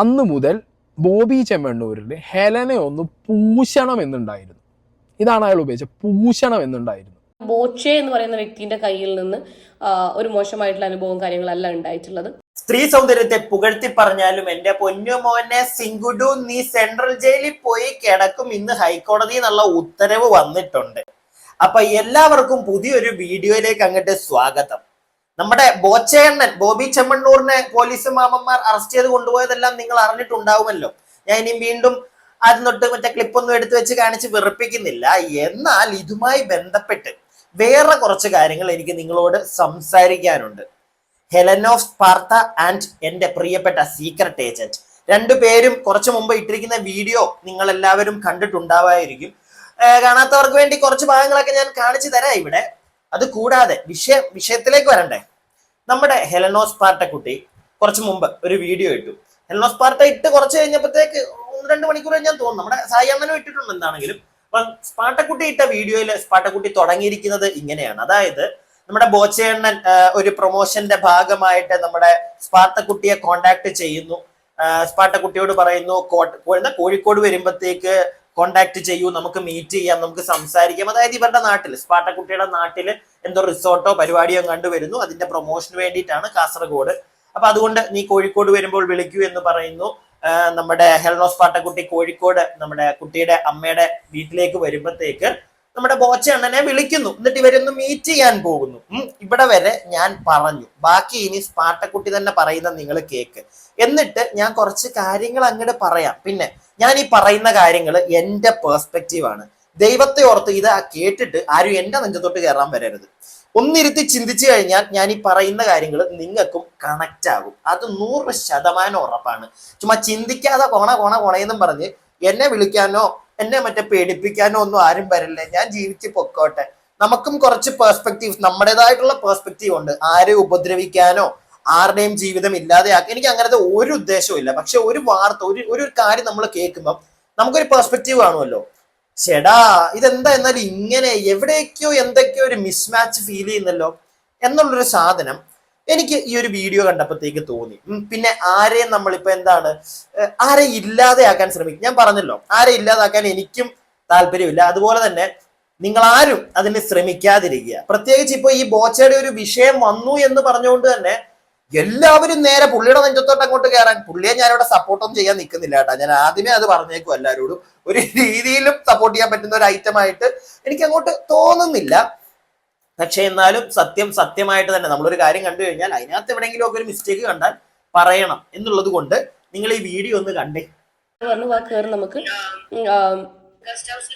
അന്ന് മുതൽ ബോബി ചെമ്മണ്ണൂരിൽ ഹെലനെ ഒന്ന് പൂശണം എന്നുണ്ടായിരുന്നു. ഇതാണ് അയാൾ ഉപയോഗിച്ചത്, പൂശണം എന്നുണ്ടായിരുന്നു. ബോച്ചെ എന്ന് പറയുന്ന വ്യക്തിന്റെ കയ്യിൽ നിന്ന് ഒരു മോശമായിട്ടുള്ള അനുഭവവും കാര്യങ്ങളല്ല ഉണ്ടായിട്ടുള്ളത്. സ്ത്രീ സൗന്ദര്യത്തെ പുകഴ്ത്തി പറഞ്ഞാലും എന്റെ പൊന്നു മോനെ സിംഗുഡു, നീ സെൻട്രൽ ജയിലിൽ പോയി കിടക്കും. ഇന്ന് ഹൈക്കോടതി എന്നുള്ള ഉത്തരവ് വന്നിട്ടുണ്ട്. അപ്പൊ എല്ലാവർക്കും പുതിയൊരു വീഡിയോയിലേക്ക് അങ്ങോട്ട് സ്വാഗതം. നമ്മുടെ ബോച്ചയണ്ണൻ ബോബി ചെമ്മണ്ണൂറിനെ പോലീസ് മാമന്മാർ അറസ്റ്റ് ചെയ്ത് കൊണ്ടുപോയതെല്ലാം നിങ്ങൾ അറിഞ്ഞിട്ടുണ്ടാവുമല്ലോ. ഞാൻ ഇനി വീണ്ടും ആദ്യം തൊട്ട് മറ്റേ ക്ലിപ്പൊന്നും എടുത്തു വെച്ച് കാണിച്ച് വെറുപ്പിക്കുന്നില്ല. എന്നാൽ ഇതുമായി ബന്ധപ്പെട്ട് വേറെ കുറച്ച് കാര്യങ്ങൾ എനിക്ക് നിങ്ങളോട് സംസാരിക്കാനുണ്ട്. ഹെലൻ ഓഫ് സ്പാർത്ത ആൻഡ് എന്റെ പ്രിയപ്പെട്ട സീക്രട്ട് ഏജന്റ് രണ്ടുപേരും കുറച്ചു മുമ്പ് ഇട്ടിരിക്കുന്ന വീഡിയോ നിങ്ങൾ എല്ലാവരും കണ്ടിട്ടുണ്ടാവായിരിക്കും. കാണാത്തവർക്ക് വേണ്ടി കുറച്ച് ഭാഗങ്ങളൊക്കെ ഞാൻ കാണിച്ചു തരാം ഇവിടെ. അത് കൂടാതെ വിഷയത്തിലേക്ക് വരണ്ടേ. നമ്മുടെ ഹെലൻ ഓഫ് സ്പാർട്ട കുട്ടി കുറച്ചു മുമ്പ് ഒരു വീഡിയോ ഇട്ടു. ഹെലൻ ഓഫ് സ്പാർട്ട ഇട്ട് കുറച്ച് കഴിഞ്ഞപ്പോഴത്തേക്ക് 1-2 മണിക്കൂർ ഞാൻ തോന്നുന്നു നമ്മുടെ സായി അണ്ണനും ഇട്ടിട്ടുണ്ട്. എന്താണെങ്കിലും സ്പാർട്ടക്കുട്ടി ഇട്ട വീഡിയോയിൽ സ്പാർട്ടക്കുട്ടി തുടങ്ങിയിരിക്കുന്നത് ഇങ്ങനെയാണ്. അതായത് നമ്മുടെ ബോച്ചയണ്ണൻ ഒരു പ്രൊമോഷന്റെ ഭാഗമായിട്ട് നമ്മുടെ സ്പാർട്ടക്കുട്ടിയെ കോണ്ടാക്ട് ചെയ്യുന്നു. സ്പാർട്ടക്കുട്ടിയോട് പറയുന്നു കോഴിക്കോട് വരുമ്പോഴത്തേക്ക് കോണ്ടാക്ട് ചെയ്യൂ, നമുക്ക് മീറ്റ് ചെയ്യാം, നമുക്ക് സംസാരിക്കാം. അതായത് ഇവരുടെ നാട്ടിൽ സ്പാർട്ടക്കുട്ടിയുടെ നാട്ടിൽ എന്തോ റിസോർട്ടോ പരിപാടിയോ കണ്ടുവരുന്നു. അതിന്റെ പ്രൊമോഷന് വേണ്ടിയിട്ടാണ് കാസർഗോഡ്. അപ്പൊ അതുകൊണ്ട് നീ കോഴിക്കോട് വരുമ്പോൾ വിളിക്കൂ എന്ന് പറയുന്നു. നമ്മുടെ ഹെലൻ ഓഫ് സ്പാർട്ടക്കുട്ടി കോഴിക്കോട് നമ്മുടെ കുട്ടിയുടെ അമ്മയുടെ വീട്ടിലേക്ക് വരുമ്പോഴത്തേക്ക് നമ്മുടെ ബോച്ചയണ്ണനെ വിളിക്കുന്നു. എന്നിട്ട് ഇവരൊന്ന് മീറ്റ് ചെയ്യാൻ പോകുന്നു. ഇവിടെ വരെ ഞാൻ പറഞ്ഞു. ബാക്കി ഇനി സ്പാർട്ടക്കുട്ടി തന്നെ പറയുന്ന നിങ്ങൾ കേക്ക്. എന്നിട്ട് ഞാൻ കുറച്ച് കാര്യങ്ങൾ അങ്ങോട്ട് പറയാം. പിന്നെ ഞാൻ ഈ പറയുന്ന കാര്യങ്ങൾ എന്റെ പേഴ്സ്പെക്റ്റീവ് ആണ്. ദൈവത്തെ ഓർത്ത് ഇത് കേട്ടിട്ട് ആരും എന്റെ നെഞ്ചത്തോട്ട് കയറാൻ വരരുത്. ഒന്നിരുത്തി ചിന്തിച്ചു കഴിഞ്ഞാൽ ഞാൻ ഈ പറയുന്ന കാര്യങ്ങൾ നിങ്ങൾക്കും കണക്റ്റ് ആകും. അത് 100% ഉറപ്പാണ്. ചുമ്മാ ചിന്തിക്കാതെ കൊണയെന്നും പറഞ്ഞ് എന്നെ വിളിക്കാനോ എന്നെ മറ്റേ പേടിപ്പിക്കാനോ ഒന്നും ആരും വരില്ലേ. ഞാൻ ജീവിച്ച് പൊക്കോട്ടെ. നമുക്കും കുറച്ച് പേഴ്സ്പെക്റ്റീവ്, നമ്മുടേതായിട്ടുള്ള പേഴ്സ്പെക്റ്റീവ് ഉണ്ട്. ആരെയും ഉപദ്രവിക്കാനോ ആരുടെയും ജീവിതം ഇല്ലാതെയാക്കി എനിക്ക് അങ്ങനത്തെ ഒരു ഉദ്ദേശവും ഇല്ല. പക്ഷെ ഒരു വാർത്ത ഒരു കാര്യം നമ്മൾ കേൾക്കുമ്പോൾ നമുക്കൊരു പേഴ്സ്പെക്റ്റീവ് കാണുമല്ലോ. ചേടാ ഇതെന്താ എന്നാലും ഇങ്ങനെ എവിടേക്കോ എന്തൊക്കെയോ ഒരു മിസ്മാച്ച് ഫീൽ ചെയ്യുന്നല്ലോ എന്നുള്ളൊരു സാധനം എനിക്ക് ഈ ഒരു വീഡിയോ കണ്ടപ്പോഴത്തേക്ക് തോന്നി. പിന്നെ ആരെയും നമ്മളിപ്പോ എന്താണ് ആരെ ഇല്ലാതെയാക്കാൻ ശ്രമിക്കും. ഞാൻ പറഞ്ഞല്ലോ, ആരെ ഇല്ലാതാക്കാൻ എനിക്കും താല്പര്യമില്ല. അതുപോലെ തന്നെ നിങ്ങൾ ആരും അതിന് ശ്രമിക്കാതിരിക്കുക. പ്രത്യേകിച്ച് ഇപ്പൊ ഈ ബോച്ചയുടെ ഒരു വിഷയം വന്നു എന്ന് പറഞ്ഞുകൊണ്ട് തന്നെ എല്ലാവരും നേരെ പുള്ളിയുടെ നെഞ്ചത്തോട്ട് അങ്ങോട്ട് കയറാൻ. പുള്ളിയെ ഞാനിവിടെ സപ്പോർട്ടൊന്നും ചെയ്യാൻ നിൽക്കുന്നില്ല കേട്ടോ. ഞാൻ ആദ്യമേ അത് പറഞ്ഞേക്കും എല്ലാവരോടും. ഒരു രീതിയിലും സപ്പോർട്ട് ചെയ്യാൻ പറ്റുന്ന ഒരു ഐറ്റം ആയിട്ട് എനിക്ക് അങ്ങോട്ട് തോന്നുന്നില്ല. പക്ഷെ എന്നാലും സത്യമായിട്ട് തന്നെ നമ്മളൊരു കാര്യം കണ്ടു കഴിഞ്ഞാൽ അതിനകത്ത് എവിടെയെങ്കിലും ഒക്കെ ഒരു മിസ്റ്റേക്ക് കണ്ടാൽ പറയണം എന്നുള്ളത് കൊണ്ട് നിങ്ങൾ ഈ വീഡിയോ ഒന്ന് കണ്ടേ. നമുക്ക്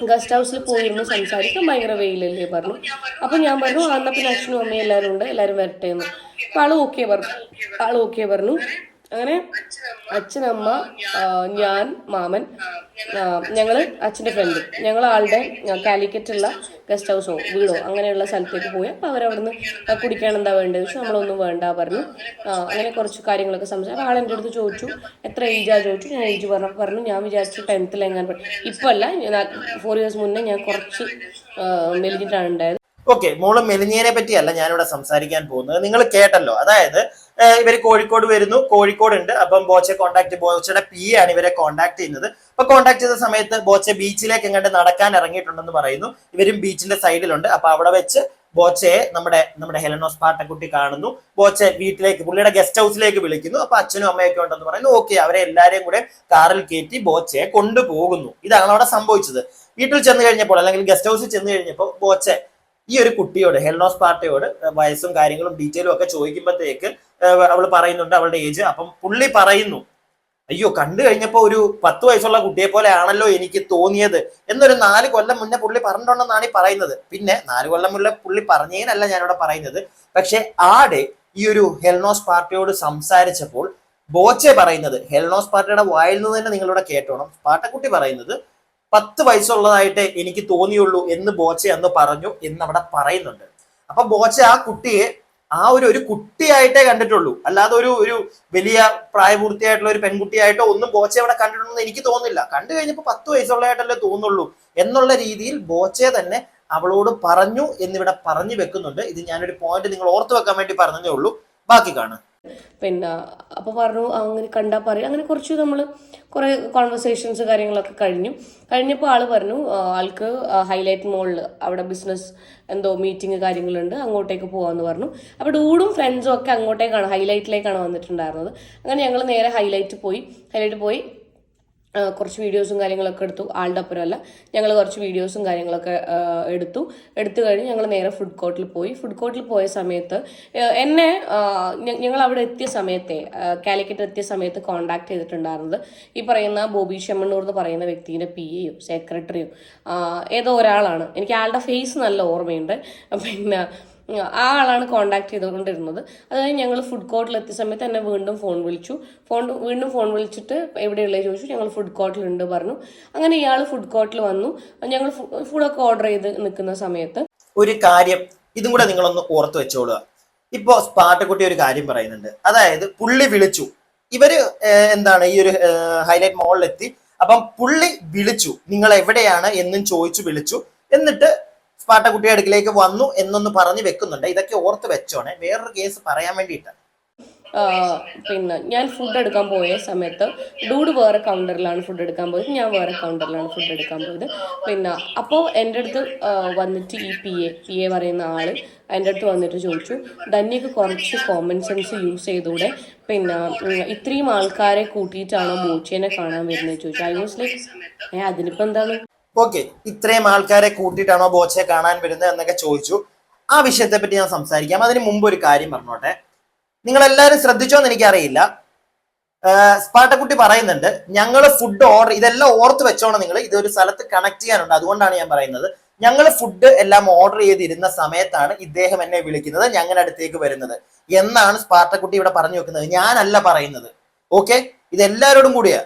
ഗസ്റ്റ് ഹൗസിൽ പോയിരുന്നു സംസാരിക്കാൻ. ഭയങ്കര വെയിലല്ലേ പറഞ്ഞു. അപ്പൊ ഞാൻ പറഞ്ഞു എന്നാ പിന്നെ അച്ഛനും അമ്മയും എല്ലാവരും ഉണ്ട്, എല്ലാവരും വരട്ടെ എന്ന്. അപ്പൊ ആള് ഓക്കെ പറഞ്ഞു. അങ്ങനെ അച്ഛനമ്മ ഞാൻ മാമൻ ഞങ്ങള് അച്ഛൻ്റെ ഫ്രണ്ട് ഞങ്ങൾ ആളുടെ കാലിക്കറ്റുള്ള ഗസ്റ്റ് ഹൗസോ വീടോ അങ്ങനെയുള്ള സ്ഥലത്തേക്ക് പോയി. അപ്പോൾ അവരവിടുന്ന് കുടിക്കാൻ എന്താ വേണ്ടത് ചോദിച്ചു. നമ്മളൊന്നും വേണ്ട പറഞ്ഞു. അങ്ങനെ കുറച്ച് കാര്യങ്ങളൊക്കെ സംസാരിച്ചു. അപ്പോൾ ആളെൻ്റെ അടുത്ത് ചോദിച്ചു എത്ര ഏജാ ചോദിച്ചു. ഞാൻ ഏജ് പറഞ്ഞു. ഞാൻ വിചാരിച്ചു 10th ഇപ്പം അല്ല, 4 years മുന്നേ ഞാൻ കുറച്ച് മെലിഞ്ഞിട്ടാണ് ഉണ്ടായത്. ഓക്കെ, മോള് മെലിഞ്ഞിയനെ പറ്റിയല്ല ഞാനിവിടെ സംസാരിക്കാൻ പോകുന്നത്. നിങ്ങൾ കേട്ടല്ലോ. അതായത് ഇവര് കോഴിക്കോട് വരുന്നു, കോഴിക്കോട് ഉണ്ട്. അപ്പം ബോച്ചയുടെ പി ആണ് ഇവരെ കോണ്ടാക്ട് ചെയ്യുന്നത്. അപ്പൊ കോണ്ടാക്ട് ചെയ്ത സമയത്ത് ബോച്ച ബീച്ചിലേക്ക് എങ്ങാണ്ട് നടക്കാൻ ഇറങ്ങിയിട്ടുണ്ടെന്ന് പറയുന്നു. ഇവരും ബീച്ചിന്റെ സൈഡിലുണ്ട്. അപ്പൊ അവിടെ വെച്ച് ബോച്ചയെ നമ്മുടെ ഹെലൻ ഓഫ് സ്പാർട്ടക്കുട്ടി കാണുന്നു. ബോച്ച വീട്ടിലേക്ക് പുള്ളിയുടെ ഗസ്റ്റ് ഹൗസിലേക്ക് വിളിക്കുന്നു. അപ്പൊ അച്ഛനും അമ്മയൊക്കെ ഉണ്ടെന്ന് പറയുന്നു. ഓക്കെ, അവരെ എല്ലാരെയും കൂടെ കാറിൽ കയറ്റി ബോച്ചയെ കൊണ്ടുപോകുന്നു. ഇതാണ് അവിടെ സംഭവിച്ചത്. വീട്ടിൽ ചെന്ന് കഴിഞ്ഞപ്പോൾ അല്ലെങ്കിൽ ഗസ്റ്റ് ഹൗസിൽ ചെന്ന് കഴിഞ്ഞപ്പോൾ ബോച്ച ഈ ഒരു കുട്ടിയോട് ഹെലൻ ഓഫ് സ്പാർട്ടയോട് വയസ്സും കാര്യങ്ങളും ഡീറ്റെയിലും ഒക്കെ ചോദിക്കുമ്പോഴത്തേക്ക് അവൾ പറയുന്നുണ്ട് അവളുടെ ഏജ്. അപ്പം പുള്ളി പറയുന്നു അയ്യോ കണ്ടു കഴിഞ്ഞപ്പോ ഒരു 10 വയസ്സുള്ള കുട്ടിയെ പോലെ ആണല്ലോ എനിക്ക് തോന്നിയത് എന്നൊരു 4 കൊല്ലം മുന്നേ പുള്ളി പറഞ്ഞിട്ടുണ്ടെന്നാണ് ഈ പറയുന്നത്. പിന്നെ 4 കൊല്ലം മുന്നേ പുള്ളി പറഞ്ഞതിനല്ല ഞാനിവിടെ പറയുന്നത്. പക്ഷെ ആടെ ഈ ഒരു ഹെലൻ ഓഫ് സ്പാർട്ടയോട് സംസാരിച്ചപ്പോൾ ബോച്ചെ പറയുന്നത്, ഹെലൻ ഓഫ് സ്പാർട്ടയുടെ വായിൽ നിന്ന് തന്നെ നിങ്ങളിവിടെ കേട്ടോണം, സ്പാർട്ടക്കുട്ടി പറയുന്നത് 10 വയസ്സുള്ളതായിട്ട് എനിക്ക് തോന്നിയുള്ളൂ എന്ന് ബോച്ച അന്ന് പറഞ്ഞു എന്ന് അവിടെ പറയുന്നുണ്ട്. അപ്പൊ ബോച്ച ആ കുട്ടിയെ ആ ഒരു കുട്ടിയായിട്ടേ കണ്ടിട്ടുള്ളൂ, അല്ലാതെ ഒരു വലിയ പ്രായപൂർത്തിയായിട്ടുള്ള ഒരു പെൺകുട്ടിയായിട്ടോ ഒന്നും ബോച്ച അവിടെ കണ്ടിട്ടുണ്ടെന്ന് എനിക്ക് തോന്നുന്നില്ല. കണ്ടു കഴിഞ്ഞപ്പോൾ 10 വയസ്സുള്ളതായിട്ടല്ലേ തോന്നുള്ളൂ എന്നുള്ള രീതിയിൽ ബോച്ചയെ തന്നെ അവളോട് പറഞ്ഞു എന്നിവിടെ പറഞ്ഞു വെക്കുന്നുണ്ട്. ഇത് ഞാനൊരു പോയിന്റ് നിങ്ങൾ ഓർത്തു വെക്കാൻ വേണ്ടി പറഞ്ഞതേ ഉള്ളൂ. ബാക്കി കാണാം. പിന്നെ അപ്പോൾ പറഞ്ഞു അങ്ങനെ കണ്ടാൽ പറയും, അങ്ങനെ കുറച്ച് നമ്മൾ കുറേ കോൺവെർസേഷൻസ് കാര്യങ്ങളൊക്കെ കഴിഞ്ഞപ്പോൾ ആൾ പറഞ്ഞു ആൾക്ക് ഹൈലൈറ്റ് മോളിൽ അവിടെ ബിസിനസ് എന്തോ മീറ്റിംഗ് കാര്യങ്ങളുണ്ട്, അങ്ങോട്ടേക്ക് പോകാമെന്ന് പറഞ്ഞു. അപ്പോൾ ഡൂഡും ഫ്രണ്ട്സും ഒക്കെ അങ്ങോട്ടേക്കാണ്, ഹൈലൈറ്റിലേക്കാണ് വന്നിട്ടുണ്ടായിരുന്നത്. അങ്ങനെ ഞങ്ങൾ നേരെ ഹൈലൈറ്റ് പോയി കുറച്ച് വീഡിയോസും കാര്യങ്ങളൊക്കെ എടുത്തു. ആളുടെ അപ്പുറമല്ല, ഞങ്ങൾ കുറച്ച് വീഡിയോസും കാര്യങ്ങളൊക്കെ എടുത്തു കഴിഞ്ഞ് ഞങ്ങൾ നേരെ ഫുഡ് കോർട്ടിൽ പോയ സമയത്ത് എന്നെ ഞങ്ങൾ അവിടെ എത്തിയ സമയത്തെ കാലിക്കറ്റ് എത്തിയ സമയത്ത് കോണ്ടാക്ട് ചെയ്തിട്ടുണ്ടായിരുന്നത് ഈ പറയുന്ന ബോബി ചെമ്മണ്ണൂർ എന്ന് പറയുന്ന വ്യക്തിയുടെ PA യും സെക്രട്ടറിയും ഏതോ ഒരാളാണ്. എനിക്ക് ആളുടെ ഫേസ് നല്ല ഓർമ്മയുണ്ട്. പിന്നെ ആ ആളാണ് കോണ്ടാക്ട് ചെയ്തുകൊണ്ടിരുന്നത്. അത് കഴിഞ്ഞ് ഞങ്ങൾ ഫുഡ് കോർട്ടിൽ എത്തിയ സമയത്ത് എന്നെ വീണ്ടും ഫോൺ വിളിച്ചിട്ട് എവിടെയുള്ളത് ചോദിച്ചു. ഞങ്ങൾ ഫുഡ് കോർട്ടിലുണ്ട് പറഞ്ഞു. അങ്ങനെ ഇയാൾ ഫുഡ് കോർട്ടിൽ വന്നു. ഞങ്ങൾ ഫുഡൊക്കെ ഓർഡർ ചെയ്ത് നിൽക്കുന്ന സമയത്ത് ഒരു കാര്യം ഇതും കൂടെ നിങ്ങളൊന്ന് ഓർത്ത് വെച്ചോളുക. ഇപ്പോ സ്പാട്ടക്കുട്ടി ഒരു കാര്യം പറയുന്നുണ്ട്, അതായത് പുള്ളി വിളിച്ചു, ഇവര് എന്താണ് ഈ ഒരു ഹൈലൈറ്റ് മോളിലെത്തി. അപ്പം പുള്ളി വിളിച്ചു, നിങ്ങൾ എവിടെയാണ് എന്നും ചോദിച്ചു വിളിച്ചു. എന്നിട്ട് സ്പാട്ടക്കുട്ടിയുടെ അടുക്കിലേക്ക് വന്നു എന്നൊന്ന് പറഞ്ഞു വെക്കുന്നുണ്ട്. ഇതൊക്കെ ഓർത്ത് വെച്ചോണേ, വേറൊരു കേസ് പറയാൻ വേണ്ടിയിട്ടാണ്. പിന്നെ ഞാൻ ഫുഡ് എടുക്കാൻ പോയ സമയത്ത് ഡൂഡ് വേറെ കൗണ്ടറിലാണ് ഫുഡ് എടുക്കാൻ പോയത്, ഞാൻ വേറെ കൗണ്ടറിലാണ് ഫുഡ് എടുക്കാൻ പോയത്. പിന്നെ അപ്പോൾ എൻ്റെ അടുത്ത് വന്നിട്ട് ഈ PA പറയുന്ന ആള് എൻ്റെ അടുത്ത് വന്നിട്ട് ചോദിച്ചു, ധന്യക്ക് കുറച്ച് കോമൺ സെൻസ് യൂസ് ചെയ്തൂടെ, പിന്നെ ഇത്രയും ആൾക്കാരെ കൂട്ടിയിട്ടാണോ ബോച്ചേനെ കാണാൻ വരുന്നത് ചോദിച്ചു. ഐ വാസ് ലൈക്ക് അതിനിപ്പോ എന്താണ്, ഓക്കെ, ഇത്രയും ആൾക്കാരെ കൂട്ടിയിട്ടാണോ ബോച്ചയെ കാണാൻ വരുന്നത് എന്നൊക്കെ ചോദിച്ചു. ആ വിഷയത്തെ പറ്റി ഞാൻ സംസാരിക്കാം. അതിന് മുമ്പ് ഒരു കാര്യം പറഞ്ഞോട്ടെ, നിങ്ങൾ എല്ലാവരും ശ്രദ്ധിച്ചോന്ന് എനിക്കറിയില്ല. സ്പാട്ടക്കുട്ടി പറയുന്നുണ്ട് ഞങ്ങൾ ഫുഡ് ഓർഡർ, ഇതെല്ലാം ഓർത്ത് വെച്ചോണം നിങ്ങൾ, ഇതൊരു സ്ഥലത്ത് കണക്ട് ചെയ്യാനുണ്ട്, അതുകൊണ്ടാണ് ഞാൻ പറയുന്നത്. ഞങ്ങൾ ഫുഡ് എല്ലാം ഓർഡർ ചെയ്തിരുന്ന സമയത്താണ് ഇദ്ദേഹം എന്നെ വിളിക്കുന്നത്, ഞങ്ങളുടെ അടുത്തേക്ക് വരുന്നത് എന്നാണ് സ്പാട്ടക്കുട്ടി ഇവിടെ പറഞ്ഞു വെക്കുന്നത്. ഞാനല്ല പറയുന്നത്. ഓക്കെ, ഇതെല്ലാവരോടും കൂടിയാ,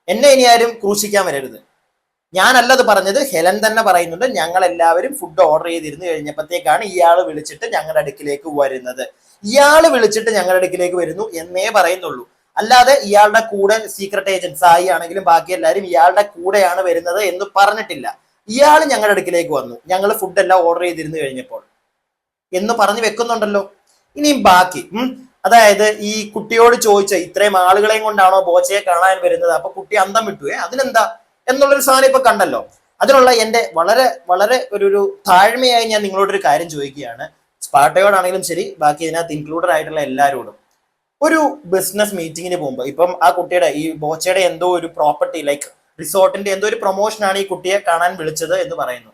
എന്നെ ഇനി ആരും ക്രൂശിക്കാൻ വരരുത്. ഞാനല്ലത് പറഞ്ഞത്, ഹെലൻ തന്നെ പറയുന്നുണ്ട്. ഞങ്ങൾ എല്ലാവരും ഫുഡ് ഓർഡർ ചെയ്തിരുന്നു കഴിഞ്ഞപ്പോഴത്തേക്കാണ് ഇയാൾ വിളിച്ചിട്ട് ഞങ്ങളുടെ അടുക്കിലേക്ക് വരുന്നത്. ഇയാൾ വിളിച്ചിട്ട് ഞങ്ങളുടെ അടുക്കിലേക്ക് വരുന്നു എന്നേ പറയുന്നുള്ളൂ. അല്ലാതെ ഇയാളുടെ കൂടെ സീക്രട്ട് ഏജന്റ് സായി ആണെങ്കിലും ബാക്കി എല്ലാവരും ഇയാളുടെ കൂടെയാണ് വരുന്നത് എന്ന് പറഞ്ഞിട്ടില്ല. ഇയാൾ ഞങ്ങളുടെ അടുക്കിലേക്ക് വന്നു, ഞങ്ങൾ ഫുഡ് എല്ലാം ഓർഡർ ചെയ്തിരുന്നു കഴിഞ്ഞപ്പോൾ എന്ന് പറഞ്ഞു വെക്കുന്നുണ്ടല്ലോ. ഇനിയും ബാക്കി അതായത് ഈ കുട്ടിയോട് ചോദിച്ച ഇത്രയും ആളുകളെയും കൊണ്ടാണോ ബോച്ചയെ കാണാൻ വരുന്നത്, അപ്പൊ കുട്ടി അന്തം വിട്ടുവേ അതിനെന്താ എന്നുള്ളൊരു സാധനം ഇപ്പൊ കണ്ടല്ലോ. അതിനുള്ള എന്റെ വളരെ വളരെ ഒരു താഴ്മയായി ഞാൻ നിങ്ങളോടൊരു കാര്യം ചോദിക്കുകയാണ്, സ്പാട്ടയോടാണെങ്കിലും ശരി ബാക്കി ഇതിനകത്ത് ഇൻക്ലൂഡഡ് ആയിട്ടുള്ള എല്ലാവരോടും. ഒരു ബിസിനസ് മീറ്റിങ്ങിന് പോകുമ്പോൾ ഇപ്പം ആ കുട്ടിയുടെ ഈ ബോച്ചയുടെ എന്തോ ഒരു പ്രോപ്പർട്ടി ലൈക്ക് റിസോർട്ടിന്റെ എന്തോ ഒരു പ്രൊമോഷനാണ് ഈ കുട്ടിയെ കാണാൻ വിളിച്ചത് എന്ന് പറയുന്നു.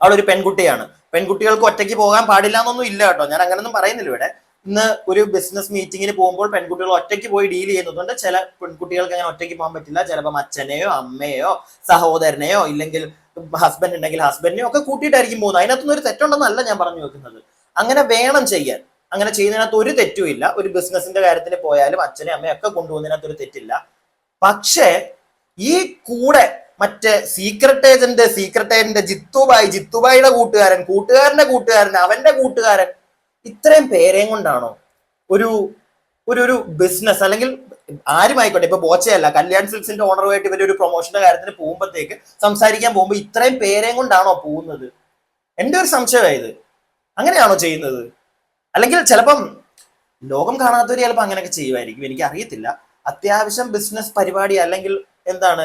അവളൊരു പെൺകുട്ടിയാണ്, പെൺകുട്ടികൾക്ക് ഒറ്റയ്ക്ക് പോകാൻ പാടില്ല എന്നൊന്നും ഇല്ല കേട്ടോ, ഞാൻ അങ്ങനൊന്നും പറയുന്നില്ല ഇവിടെ. ഇന്ന് ഒരു ബിസിനസ് മീറ്റിങ്ങിന് പോകുമ്പോൾ പെൺകുട്ടികൾ ഒറ്റയ്ക്ക് പോയി ഡീൽ ചെയ്യുന്നതുകൊണ്ട് ചില പെൺകുട്ടികൾക്ക് അങ്ങനെ ഒറ്റയ്ക്ക് പോകാൻ പറ്റില്ല. ചിലപ്പോൾ അച്ഛനെയോ അമ്മയോ സഹോദരനെയോ ഇല്ലെങ്കിൽ ഹസ്ബൻഡ് ഉണ്ടെങ്കിൽ ഹസ്ബൻഡിനെയോ ഒക്കെ കൂട്ടിയിട്ടായിരിക്കും പോകുന്നത്. അതിനകത്തൊന്നും ഒരു തെറ്റുണ്ടെന്നല്ല ഞാൻ പറഞ്ഞു വെക്കുന്നത്. അങ്ങനെ വേണം ചെയ്യാൻ, അങ്ങനെ ചെയ്യുന്നതിനകത്ത് ഒരു തെറ്റുമില്ല. ഒരു ബിസിനസിന്റെ കാര്യത്തിന് പോയാലും അച്ഛനെ അമ്മയും ഒക്കെ കൊണ്ടുപോകുന്നതിനകത്ത് ഒരു തെറ്റില്ല. പക്ഷേ ഈ കൂടെ മറ്റേ സീക്രട്ട് ഏജന്റ് ജിത്തുബായിയുടെ കൂട്ടുകാരന്റെ കൂട്ടുകാരൻ അവന്റെ കൂട്ടുകാരൻ, ഇത്രയും പേരെയും കൊണ്ടാണോ ഒരു ബിസിനസ് അല്ലെങ്കിൽ ആരുമായിക്കോട്ടെ, ഇപ്പൊ ബോച്ചയല്ല കല്യാൺ സിൽക്സിന്റെ ഓണറുമായിട്ട് ഇവരൊരു പ്രൊമോഷന്റെ കാര്യത്തിന് പോകുമ്പോഴത്തേക്ക് സംസാരിക്കാൻ പോകുമ്പോൾ ഇത്രയും പേരെയും കൊണ്ടാണോ പോകുന്നത്? എന്റെ ഒരു സംശയമായത്, അങ്ങനെയാണോ ചെയ്യുന്നത്? അല്ലെങ്കിൽ ചിലപ്പം ലോകം കാണാത്തവര് ചിലപ്പോൾ അങ്ങനെയൊക്കെ ചെയ്യുമായിരിക്കും, എനിക്ക് അറിയത്തില്ല. അത്യാവശ്യം ബിസിനസ് പരിപാടി അല്ലെങ്കിൽ എന്താണ്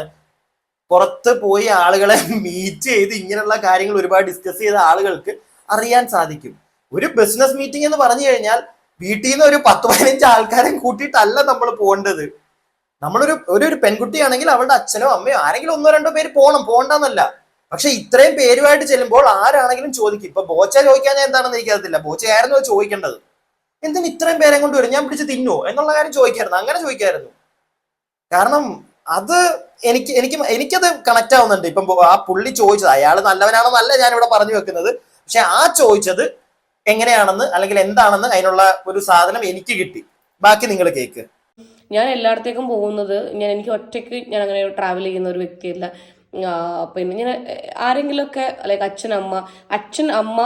പുറത്ത് പോയി ആളുകളെ മീറ്റ് ചെയ്ത് ഇങ്ങനെയുള്ള കാര്യങ്ങൾ ഒരുപാട് ഡിസ്കസ് ചെയ്ത ആളുകൾക്ക് അറിയാൻ സാധിക്കും. ഒരു ബിസിനസ് മീറ്റിംഗ് എന്ന് പറഞ്ഞു കഴിഞ്ഞാൽ വീട്ടിൽ നിന്ന് ഒരു 10-15 ആൾക്കാരെ കൂട്ടിയിട്ടല്ല നമ്മൾ പോകേണ്ടത്. നമ്മളൊരു പെൺകുട്ടിയാണെങ്കിൽ അവളുടെ അച്ഛനോ അമ്മയോ ആരെങ്കിലും 1-2 പേര് പോകണ്ടെന്നല്ല. പക്ഷെ ഇത്രയും പേരുമായിട്ട് ചെല്ലുമ്പോൾ ആരാണെങ്കിലും ചോദിക്കും. ഇപ്പൊ ബോച്ച ചോദിക്കാൻ എന്താണെന്ന് എനിക്കറിയത്തില്ല, ബോച്ചയായിരുന്നു അത് ചോദിക്കേണ്ടത്. എന്തിന് ഇത്രയും പേരെ കൊണ്ട് വരും, ഞാൻ പിടിച്ച് തിന്നോ എന്നുള്ള കാര്യം ചോദിക്കായിരുന്നു, അങ്ങനെ ചോദിക്കായിരുന്നു. കാരണം അത് എനിക്കത് കണക്ട് ആവുന്നുണ്ട്. ഇപ്പം ആ പുള്ളി ചോദിച്ചത് അയാൾ നല്ലവനാണെന്നല്ല ഞാനിവിടെ പറഞ്ഞു വെക്കുന്നത്, പക്ഷെ ആ ചോദിച്ചത് എങ്ങനെയാണെന്ന് അല്ലെങ്കിൽ എന്താണെന്ന് അതിനുള്ള ഒരു സാധനം എനിക്ക് കിട്ടി. ബാക്കി നിങ്ങൾ കേക്ക്. ഞാൻ എല്ലായിടത്തേക്കും പോകുന്നത് എനിക്ക് ഒറ്റയ്ക്ക് ഞാൻ അങ്ങനെ ട്രാവൽ ചെയ്യുന്ന ഒരു വ്യക്തിയല്ല. പിന്നെ ഞാൻ ആരെങ്കിലുമൊക്കെ ലൈക്ക് അച്ഛൻ അമ്മ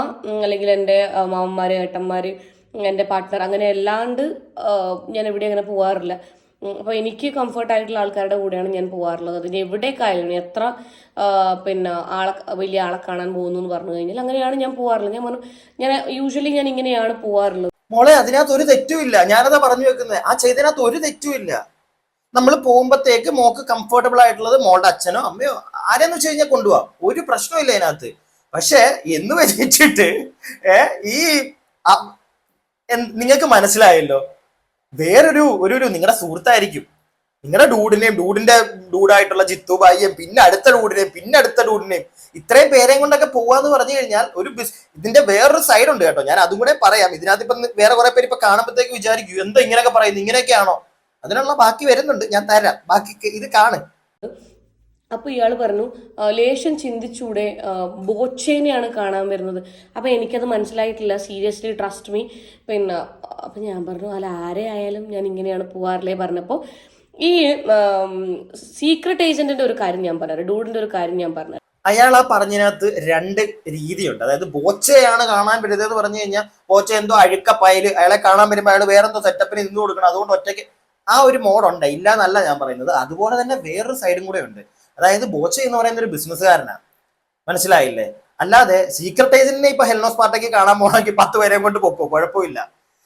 അല്ലെങ്കിൽ എൻ്റെ മാമന്മാര് ഏട്ടന്മാര് എൻ്റെ പാർട്ട്ണർ അങ്ങനെ അല്ലാണ്ട് ഞാൻ എവിടെ അങ്ങനെ പോകാറില്ല. അപ്പോൾ എനിക്ക് കംഫർട്ടായിട്ടുള്ള ആൾക്കാരുടെ കൂടെയാണ് ഞാൻ പോകാറുള്ളത്. അതിന് എവിടേക്കായാലും എത്ര പിന്നെ വലിയ ആളെ കാണാൻ പോകുന്നു എന്ന് പറഞ്ഞു കഴിഞ്ഞാൽ അങ്ങനെയാണ് ഞാൻ പോകാറുള്ളത്. ഞാൻ യൂഷ്വലി ഞാൻ ഇങ്ങനെയാണ് പോകാറുള്ളത്. മോളെ അതിനകത്ത് ഒരു തെറ്റുമില്ല. ഞാനതാ പറഞ്ഞു വെക്കുന്നത്. ആ ചെയ്തതിനകത്ത് ഒരു തെറ്റുമില്ല. നമ്മൾ പോകുമ്പോഴത്തേക്ക് മോക്ക് കംഫർട്ടബിൾ ആയിട്ടുള്ളത് മോളുടെ അച്ഛനോ അമ്മയോ ആരെന്ന് വെച്ച് കഴിഞ്ഞാൽ കൊണ്ടുപോവാം, ഒരു പ്രശ്നമില്ല അതിനകത്ത്. പക്ഷെ എന്ന് വെച്ചിട്ട് ഈ നിങ്ങൾക്ക് മനസ്സിലായല്ലോ, വേറൊരു ഒരു നിങ്ങളുടെ സുഹൃത്തായിരിക്കും, നിങ്ങളുടെ ഡൂഡിന്റെ ഡൂഡായിട്ടുള്ള ജിത്തു ബായിയും പിന്നെ അടുത്ത ഡൂഡിനെയും ഇത്രയും പേരെയും കൊണ്ടൊക്കെ പോവാന്ന് പറഞ്ഞു കഴിഞ്ഞാൽ ഇതിന്റെ വേറൊരു സൈഡ് ഉണ്ട് കേട്ടോ. ഞാൻ അതും കൂടെ പറയാം. ഇതിനകത്ത് ഇപ്പൊ വേറെ കുറെ പേര് ഇപ്പൊ കാണുമ്പോഴത്തേക്ക് വിചാരിക്കും എന്താ ഇങ്ങനെയൊക്കെ പറയുന്നത്, ഇങ്ങനെയൊക്കെയാണോ? അതിനുള്ള ബാക്കി വരുന്നുണ്ട്, ഞാൻ തരാം. ബാക്കി ഇത് കാണ്. അപ്പൊ ഇയാൾ പറഞ്ഞു ലേശം ചിന്തിച്ചൂടെ, ബോച്ചേനെയാണ് കാണാൻ വരുന്നത്. അപ്പൊ എനിക്കത് മനസ്സിലായിട്ടില്ല, സീരിയസ്ലി ട്രസ്റ്റ് മീ. പിന്നെ അപ്പൊ ഞാൻ പറഞ്ഞു അല്ല ആരെ ആയാലും ഞാൻ ഇങ്ങനെയാണ് പോവാറില്ലേ പറഞ്ഞപ്പോ ഈ സീക്രട്ട് ഏജന്റിന്റെ ഒരു കാര്യം ഞാൻ പറഞ്ഞു, ഡൂഡിന്റെ ഒരു കാര്യം ഞാൻ പറഞ്ഞു. അയാൾ ആ പറഞ്ഞതിനകത്ത് രണ്ട് രീതിയുണ്ട്. അതായത് ബോച്ചയാണ് കാണാൻ വരുന്നത് എന്ന് പറഞ്ഞു കഴിഞ്ഞാൽ ബോച്ച എന്തോ അഴുക്കപ്പയല്, അയാളെ കാണാൻ വരുമ്പോൾ അയാൾ വേറെന്തോ സെറ്റപ്പിന് നിന്ന് കൊടുക്കണം, അതുകൊണ്ട് ഒറ്റയ്ക്ക് ആ ഒരു മോഡുണ്ട്, ഇല്ല എന്നല്ല ഞാൻ പറയുന്നത്. അതുപോലെ തന്നെ വേറൊരു സൈഡും കൂടെ ഉണ്ട്. അതായത് ബോച്ച എന്ന് പറയുന്ന ഒരു ബിസിനസ്സുകാരനാണ്, മനസ്സിലായില്ലേ? അല്ലാതെ സീക്രട്ട് ഏജന്റിനെ ഇപ്പൊ ഹെൽനോസ് പാർട്ടിക്ക് കാണാൻ പോകണമെങ്കിൽ 10 പേരെ കൊണ്ട് പോക്കോ, കുഴപ്പമില്ല.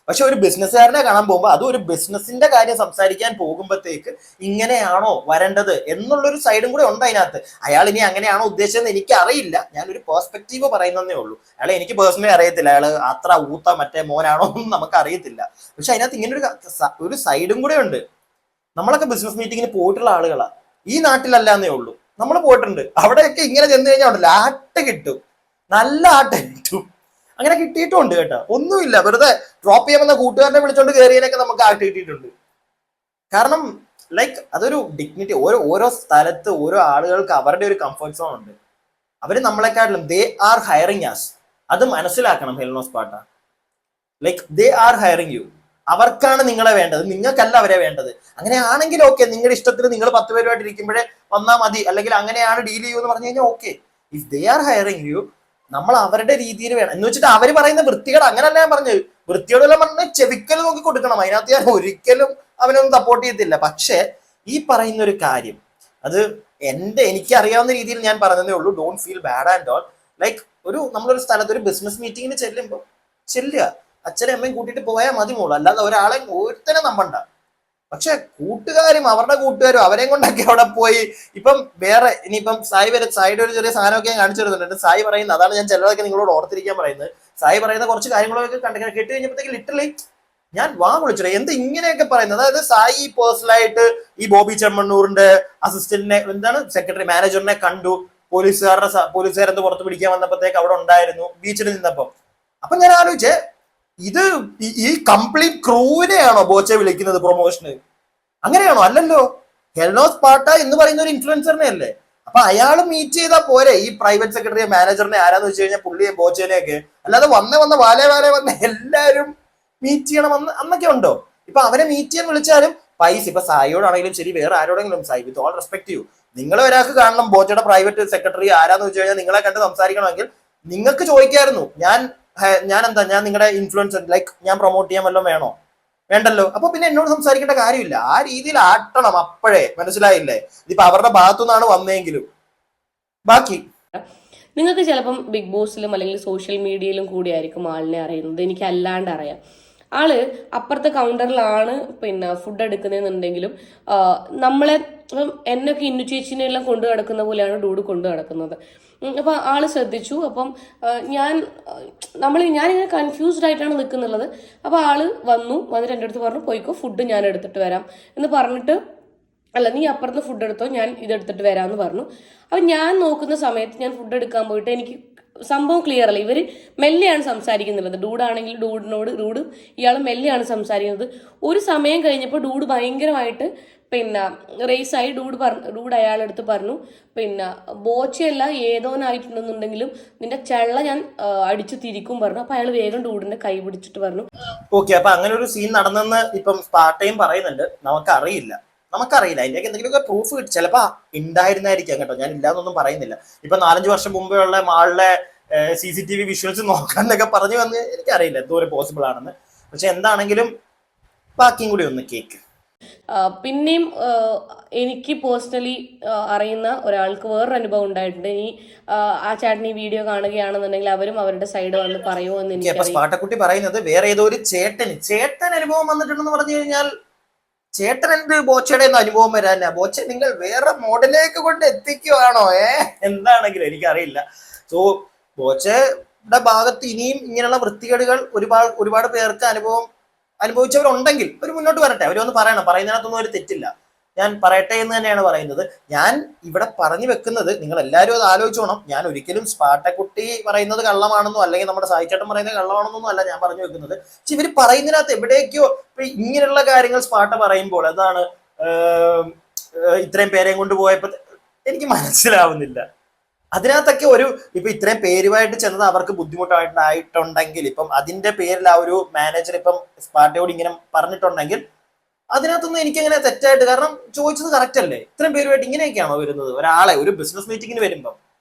പക്ഷെ ഒരു ബിസിനസ്സുകാരനെ കാണാൻ പോകുമ്പോൾ അതും ഒരു ബിസിനസിന്റെ കാര്യം സംസാരിക്കാൻ പോകുമ്പോഴത്തേക്ക് ഇങ്ങനെയാണോ വരേണ്ടത് എന്നുള്ളൊരു സൈഡും കൂടെ ഉണ്ട് അതിനകത്ത്. അയാൾ ഇനി അങ്ങനെയാണോ ഉദ്ദേശിച്ചതെന്ന് എനിക്ക് അറിയില്ല, ഞാനൊരു പെർസ്പെക്റ്റീവ് പറയുന്നതേ ഉള്ളൂ. അയാളെ എനിക്ക് പേഴ്സണലി അറിയത്തില്ല, അയാൾ അത്ര ഊത്ത മറ്റേ മോനാണോ എന്നും നമുക്ക് അറിയത്തില്ല. പക്ഷെ അതിനകത്ത് ഇങ്ങനെ ഒരു സൈഡും കൂടെ ഉണ്ട്. നമ്മളൊക്കെ ബിസിനസ് മീറ്റിങ്ങിന് പോയിട്ടുള്ള ആളുകളാ, ഈ നാട്ടിലല്ലാന്നേ ഉള്ളൂ. നമ്മൾ പോയിട്ടുണ്ട്, അവിടെയൊക്കെ ഇങ്ങനെ ചെന്ന് കഴിഞ്ഞാൽ ഉണ്ടല്ലോ ആട്ട് കിട്ടും, നല്ല ആട്ട് കിട്ടും. അങ്ങനെ കിട്ടിയിട്ടുണ്ട് കേട്ടോ, ഒന്നുമില്ല, വെറുതെ ഡ്രോപ്പ് ചെയ്യാമെന്ന കൂട്ടുകാരനെ വിളിച്ചോണ്ട് കയറിയതിനൊക്കെ നമുക്ക് ആട്ട് കിട്ടിയിട്ടുണ്ട്. കാരണം ലൈക്ക് അതൊരു ഡിഗ്നിറ്റി. ഓരോ സ്ഥലത്ത് ഓരോ ആളുകൾക്ക് അവരുടെ ഒരു കംഫർട്ട് സോൺ ഉണ്ട്. അവര് നമ്മളെക്കാട്ടിലും ദേ ആർ ഹയറിങ് ആസ്, അത് മനസ്സിലാക്കണം ഹെൽനോസ് പാട്ട. Like they are hiring you, അവർക്കാണ് നിങ്ങളെ വേണ്ടത്, നിങ്ങൾക്കല്ല അവരെ വേണ്ടത്. അങ്ങനെയാണെങ്കിൽ ഓക്കെ, നിങ്ങളുടെ ഇഷ്ടത്തിന് നിങ്ങൾ 10 പേരുമായിട്ട് ഇരിക്കുമ്പോഴേ വന്നാൽ മതി, അല്ലെങ്കിൽ അങ്ങനെയാണ് ഡീൽ ചെയ്യുമെന്ന് പറഞ്ഞു കഴിഞ്ഞാൽ okay. If they are hiring you, നമ്മൾ അവരുടെ രീതിയിൽ വേണം എന്ന് വെച്ചിട്ട് അവര് പറയുന്ന വൃത്തികേട് അങ്ങനല്ല ഞാൻ പറഞ്ഞത്. വൃത്തിയോടെല്ലാം പറഞ്ഞ ചെവിക്കൽ നോക്കി കൊടുക്കണം, അതിനകത്ത് ഞാൻ ഒരിക്കലും അവനൊന്നും സപ്പോർട്ട് ചെയ്യത്തില്ല. പക്ഷെ ഈ പറയുന്ന ഒരു കാര്യം അത് എനിക്ക് അറിയാവുന്ന രീതിയിൽ ഞാൻ പറഞ്ഞതേ ഉള്ളൂ. Don't feel bad and all. Like നമ്മളൊരു സ്ഥലത്ത് ഒരു ബിസിനസ് മീറ്റിങ്ങിന് ചെല്ലുമ്പോൾ ചെല്ലുക, അച്ഛനും അമ്മയും കൂട്ടിയിട്ട് പോയാൽ മതി മോളൂ, അല്ലാതെ ഒരാളെ ഒരുത്തനെ നമ്പണ്ട. പക്ഷെ അവരുടെ കൂട്ടുകാരും അവരെയും കൊണ്ടൊക്കെ അവിടെ പോയി ഇപ്പം വേറെ ഇനിയിപ്പം സായിയുടെ ഒരു ചെറിയ സാധനമൊക്കെ ഞാൻ കാണിച്ചു തരുന്നുണ്ട്. സായി പറയുന്നത് അതാണ് ഞാൻ ചിലതൊക്കെ നിങ്ങളോട് ഓർത്തിരിക്കാൻ പറയുന്നത്. സായി പറയുന്ന കുറച്ച് കാര്യങ്ങളൊക്കെ കേട്ട് കഴിഞ്ഞപ്പോഴത്തേക്ക് ലിറ്ററലി ഞാൻ വിളിച്ചിട്ട് എന്താ ഇങ്ങനെയൊക്കെ പറയുന്നത്. അതായത് സായി പേഴ്സണലായിട്ട് ഈ ബോബി ചെമ്മണ്ണൂറിന്റെ അസിസ്റ്റന്റിനെ സെക്രട്ടറി മാനേജറിനെ കണ്ടു, പോലീസുകാരെന്ത് പുറത്ത് പിടിക്കാൻ വന്നപ്പോഴത്തേക്ക് അവിടെ ഉണ്ടായിരുന്നു ബീച്ചിൽ നിന്നപ്പം. അപ്പൊ ഞാൻ ആലോചിച്ചേ, ഇത് ഈ കംപ്ലീറ്റ് ക്രൂവിനെയാണോ ബോച്ചെ വിളിക്കുന്നത് പ്രൊമോഷന്? അങ്ങനെയാണോ? അല്ലല്ലോ. ഹെൽനോസ് പാട്ട എന്ന് പറയുന്ന ഒരു ഇൻഫ്ലുവൻസറിനെ അല്ലേ. അപ്പൊ അയാൾ മീറ്റ് ചെയ്താൽ പോരെ ഈ പ്രൈവറ്റ് സെക്രട്ടറി മാനേജറിനെ ആരാന്ന് വെച്ച് കഴിഞ്ഞാൽ പുള്ളിയെ ബോച്ചേനെയൊക്കെ. അല്ലാതെ വന്ന വാലേ എല്ലാരും മീറ്റ് ചെയ്യണം അന്നൊക്കെ ഉണ്ടോ? ഇപ്പൊ അവരെ മീറ്റ് ചെയ്യാൻ വിളിച്ചാലും പൈസ, ഇപ്പൊ സായിയോടാണെങ്കിലും ശരി വേറെ ആരോടെങ്കിലും സായി വിത്ത് ഓൾ റെസ്പെക്ട് ചെയ്യൂ, നിങ്ങൾ ഒരാൾക്ക് കാണണം ബോച്ചയുടെ പ്രൈവറ്റ് സെക്രട്ടറി ആരാന്ന് വെച്ച് കഴിഞ്ഞാൽ നിങ്ങളെ കണ്ട് സംസാരിക്കണമെങ്കിൽ നിങ്ങൾക്ക് ചോദിക്കായിരുന്നു, ഞാൻ നിങ്ങളുടെ ഇൻഫ്ലുവൻസർ, ലൈക്ക് ഞാൻ പ്രൊമോട്ട് ചെയ്യാൻ വല്ലതും വേണോ? വേണ്ടല്ലോ. അപ്പൊ പിന്നെ എന്നോട് സംസാരിക്കേണ്ട കാര്യമില്ല. ആ രീതിയിൽ ആട്ടണം അപ്പോഴേ, മനസ്സിലായില്ലേ? ഇതിപ്പോ അവരുടെ ഭാഗത്തുനിന്നാണ് വന്നെങ്കിലും. ബാക്കി നിങ്ങൾക്ക് ചിലപ്പം ബിഗ് ബോസിലും അല്ലെങ്കിൽ സോഷ്യൽ മീഡിയയിലും കൂടിയായിരിക്കും ആളിനെ അറിയുന്നത്, എനിക്ക് അല്ലാണ്ട് അറിയാം. ആള് അപ്പുറത്തെ കൗണ്ടറിലാണ് പിന്നെ ഫുഡ് എടുക്കുന്നതെന്നുണ്ടെങ്കിലും നമ്മളെ എന്നൊക്കെ ഇന്നു ചേച്ചിനെല്ലാം കൊണ്ടു നടക്കുന്ന പോലെയാണ് ഡൂഡ് കൊണ്ടു നടക്കുന്നത്. അപ്പൊ ആള് ശ്രദ്ധിച്ചു. അപ്പം ഞാനിങ്ങനെ കൺഫ്യൂസ്ഡ് ആയിട്ടാണ് നിൽക്കുന്നുള്ളത്. അപ്പൊ ആള് വന്നിട്ട് എൻ്റെ അടുത്ത് പറഞ്ഞു പോയിക്കോ, ഫുഡ് ഞാൻ എടുത്തിട്ട് വരാം എന്ന് പറഞ്ഞിട്ട്, അല്ല നീ അപ്പുറത്ത് ഫുഡ് എടുത്തോ, ഞാൻ ഇതെടുത്തിട്ട് വരാമെന്ന് പറഞ്ഞു. അപ്പം ഞാൻ നോക്കുന്ന സമയത്ത് ഞാൻ ഫുഡ് എടുക്കാൻ പോയിട്ട് എനിക്ക് സംഭവം ക്ലിയർ അല്ല. ഇവർ മെല്ലെയാണ് സംസാരിക്കുന്നുള്ളത്. ഡൂഡാണെങ്കിൽ ഡൂഡ് ഇയാൾ മെല്ലെയാണ് സംസാരിക്കുന്നത്. ഒരു സമയം കഴിഞ്ഞപ്പോൾ ഡൂഡ് ഭയങ്കരമായിട്ട് പിന്നെ റേസായി. ഡൂഡ് അയാളെടുത്ത് പറഞ്ഞു, പിന്നെ ബോച്ചയല്ല ഏതോനായിട്ടുണ്ടെന്നുണ്ടെങ്കിലും നിന്റെ ചെള്ള ഞാൻ അടിച്ചു തിരിക്കും പറഞ്ഞു. അപ്പൊ അയാൾ വേഗം ഡൂഡിന്റെ കൈ പിടിച്ചിട്ട് പറഞ്ഞു. ഓക്കെ, അപ്പൊ അങ്ങനെ ഒരു സീൻ നടന്നെന്ന് ഇപ്പം സ്പാർട്ടയും പറയുന്നുണ്ട്. നമുക്കറിയില്ല അതിന്റെയൊക്കെ എന്തെങ്കിലുമൊക്കെ പ്രൂഫ് ചിലപ്പോ ഉണ്ടായിരുന്നായിരിക്കാം കേട്ടോ, ഞാൻ ഇല്ലാന്നൊന്നും പറയുന്നില്ല. ഇപ്പൊ 4-5 വർഷം മുമ്പേ ഉള്ള മാളിലെ CCTV വിഷ്വൽസ് നോക്കാന്നൊക്കെ പറഞ്ഞു വന്ന് എനിക്കറിയില്ല എന്തോരം പോസിബിൾ ആണെന്ന്. പക്ഷെ എന്താണെങ്കിലും ബാക്കിയും കൂടി ഒന്ന് കേക്ക്. പിന്നെയും എനിക്ക് പേഴ്സണലി അറിയുന്ന ഒരാൾക്ക് വേറൊരു അനുഭവം ഉണ്ടായിട്ടുണ്ട്. ഇനി ആ ചേട്ടൻ ഈ വീഡിയോ കാണുകയാണെന്നുണ്ടെങ്കിൽ അവരും അവരുടെ സൈഡ് വന്ന് പറയുമോ എന്ന് എനിക്ക് സ്പാട്ടക്കുട്ടി പറയുന്നത് വേറെ ഏതോ ഒരു ചേട്ടൻ അനുഭവം വന്നിട്ടുണ്ടെന്ന് പറഞ്ഞു കഴിഞ്ഞാൽ ചേട്ടൻ എന്ത് ബോച്ചയുടെ ഒന്നും അനുഭവം വരാനില്ല. ബോച്ച നിങ്ങൾ വേറെ മോഡലേക്ക് കൊണ്ട് എത്തിക്കുവാണോ? എന്താണെങ്കിലും എനിക്കറിയില്ല. സോ ബോച്ചയുടെ ഭാഗത്ത് ഇനിയും ഇങ്ങനെയുള്ള വൃത്തികേടുകൾ ഒരുപാട് പേർക്ക് അനുഭവിച്ചവരുണ്ടെങ്കിൽ അവർ മുന്നോട്ട് വരട്ടെ, അവരൊന്ന് പറയണം. പറയുന്നതിനകത്തൊന്നും ഒരു തെറ്റില്ല. ഞാൻ പറയട്ടെ എന്ന് തന്നെയാണ് പറയുന്നത്. ഞാൻ ഇവിടെ പറഞ്ഞു വെക്കുന്നത് നിങ്ങൾ എല്ലാവരും അത് ആലോചിച്ചോണം. ഞാൻ ഒരിക്കലും സ്പാട്ടക്കുട്ടി പറയുന്നത് കള്ളമാണെന്നോ അല്ലെങ്കിൽ നമ്മുടെ സായിച്ചേട്ടൻ പറയുന്നത് കള്ളമാണെന്നൊന്നും അല്ല ഞാൻ പറഞ്ഞു വെക്കുന്നത്. പക്ഷെ ഇവർ പറയുന്നതിനകത്ത് എവിടേക്കോ ഇങ്ങനെയുള്ള കാര്യങ്ങൾ സ്പാട്ട പറയുമ്പോൾ അതാണ് ഇത്രയും പേരെയും കൊണ്ട് പോയപ്പോ എനിക്ക് മനസ്സിലാവുന്നില്ല. അതിനകത്തൊക്കെ ഇപ്പൊ ഇത്രയും പേരുമായിട്ട് ചെന്നത് അവർക്ക് ബുദ്ധിമുട്ടായിട്ടുണ്ടെങ്കിൽ ഇപ്പം അതിന്റെ പേരിൽ ആ ഒരു മാനേജർ ഇപ്പം സ്പാട്ടയോട് ഇങ്ങനെ പറഞ്ഞിട്ടുണ്ടെങ്കിൽ അതിനകത്തൊന്നും എനിക്കങ്ങനെ തെറ്റായിട്ട്, കാരണം ചോദിച്ചത് കറക്റ്റ് അല്ലേ? ഇത്രയും പേരുമായിട്ട് ഇങ്ങനെയൊക്കെയാണോ വരുന്നത് ഒരാളെ ഒരു ബിസിനസ് മീറ്റിങ്ങിന് വരുമ്പം?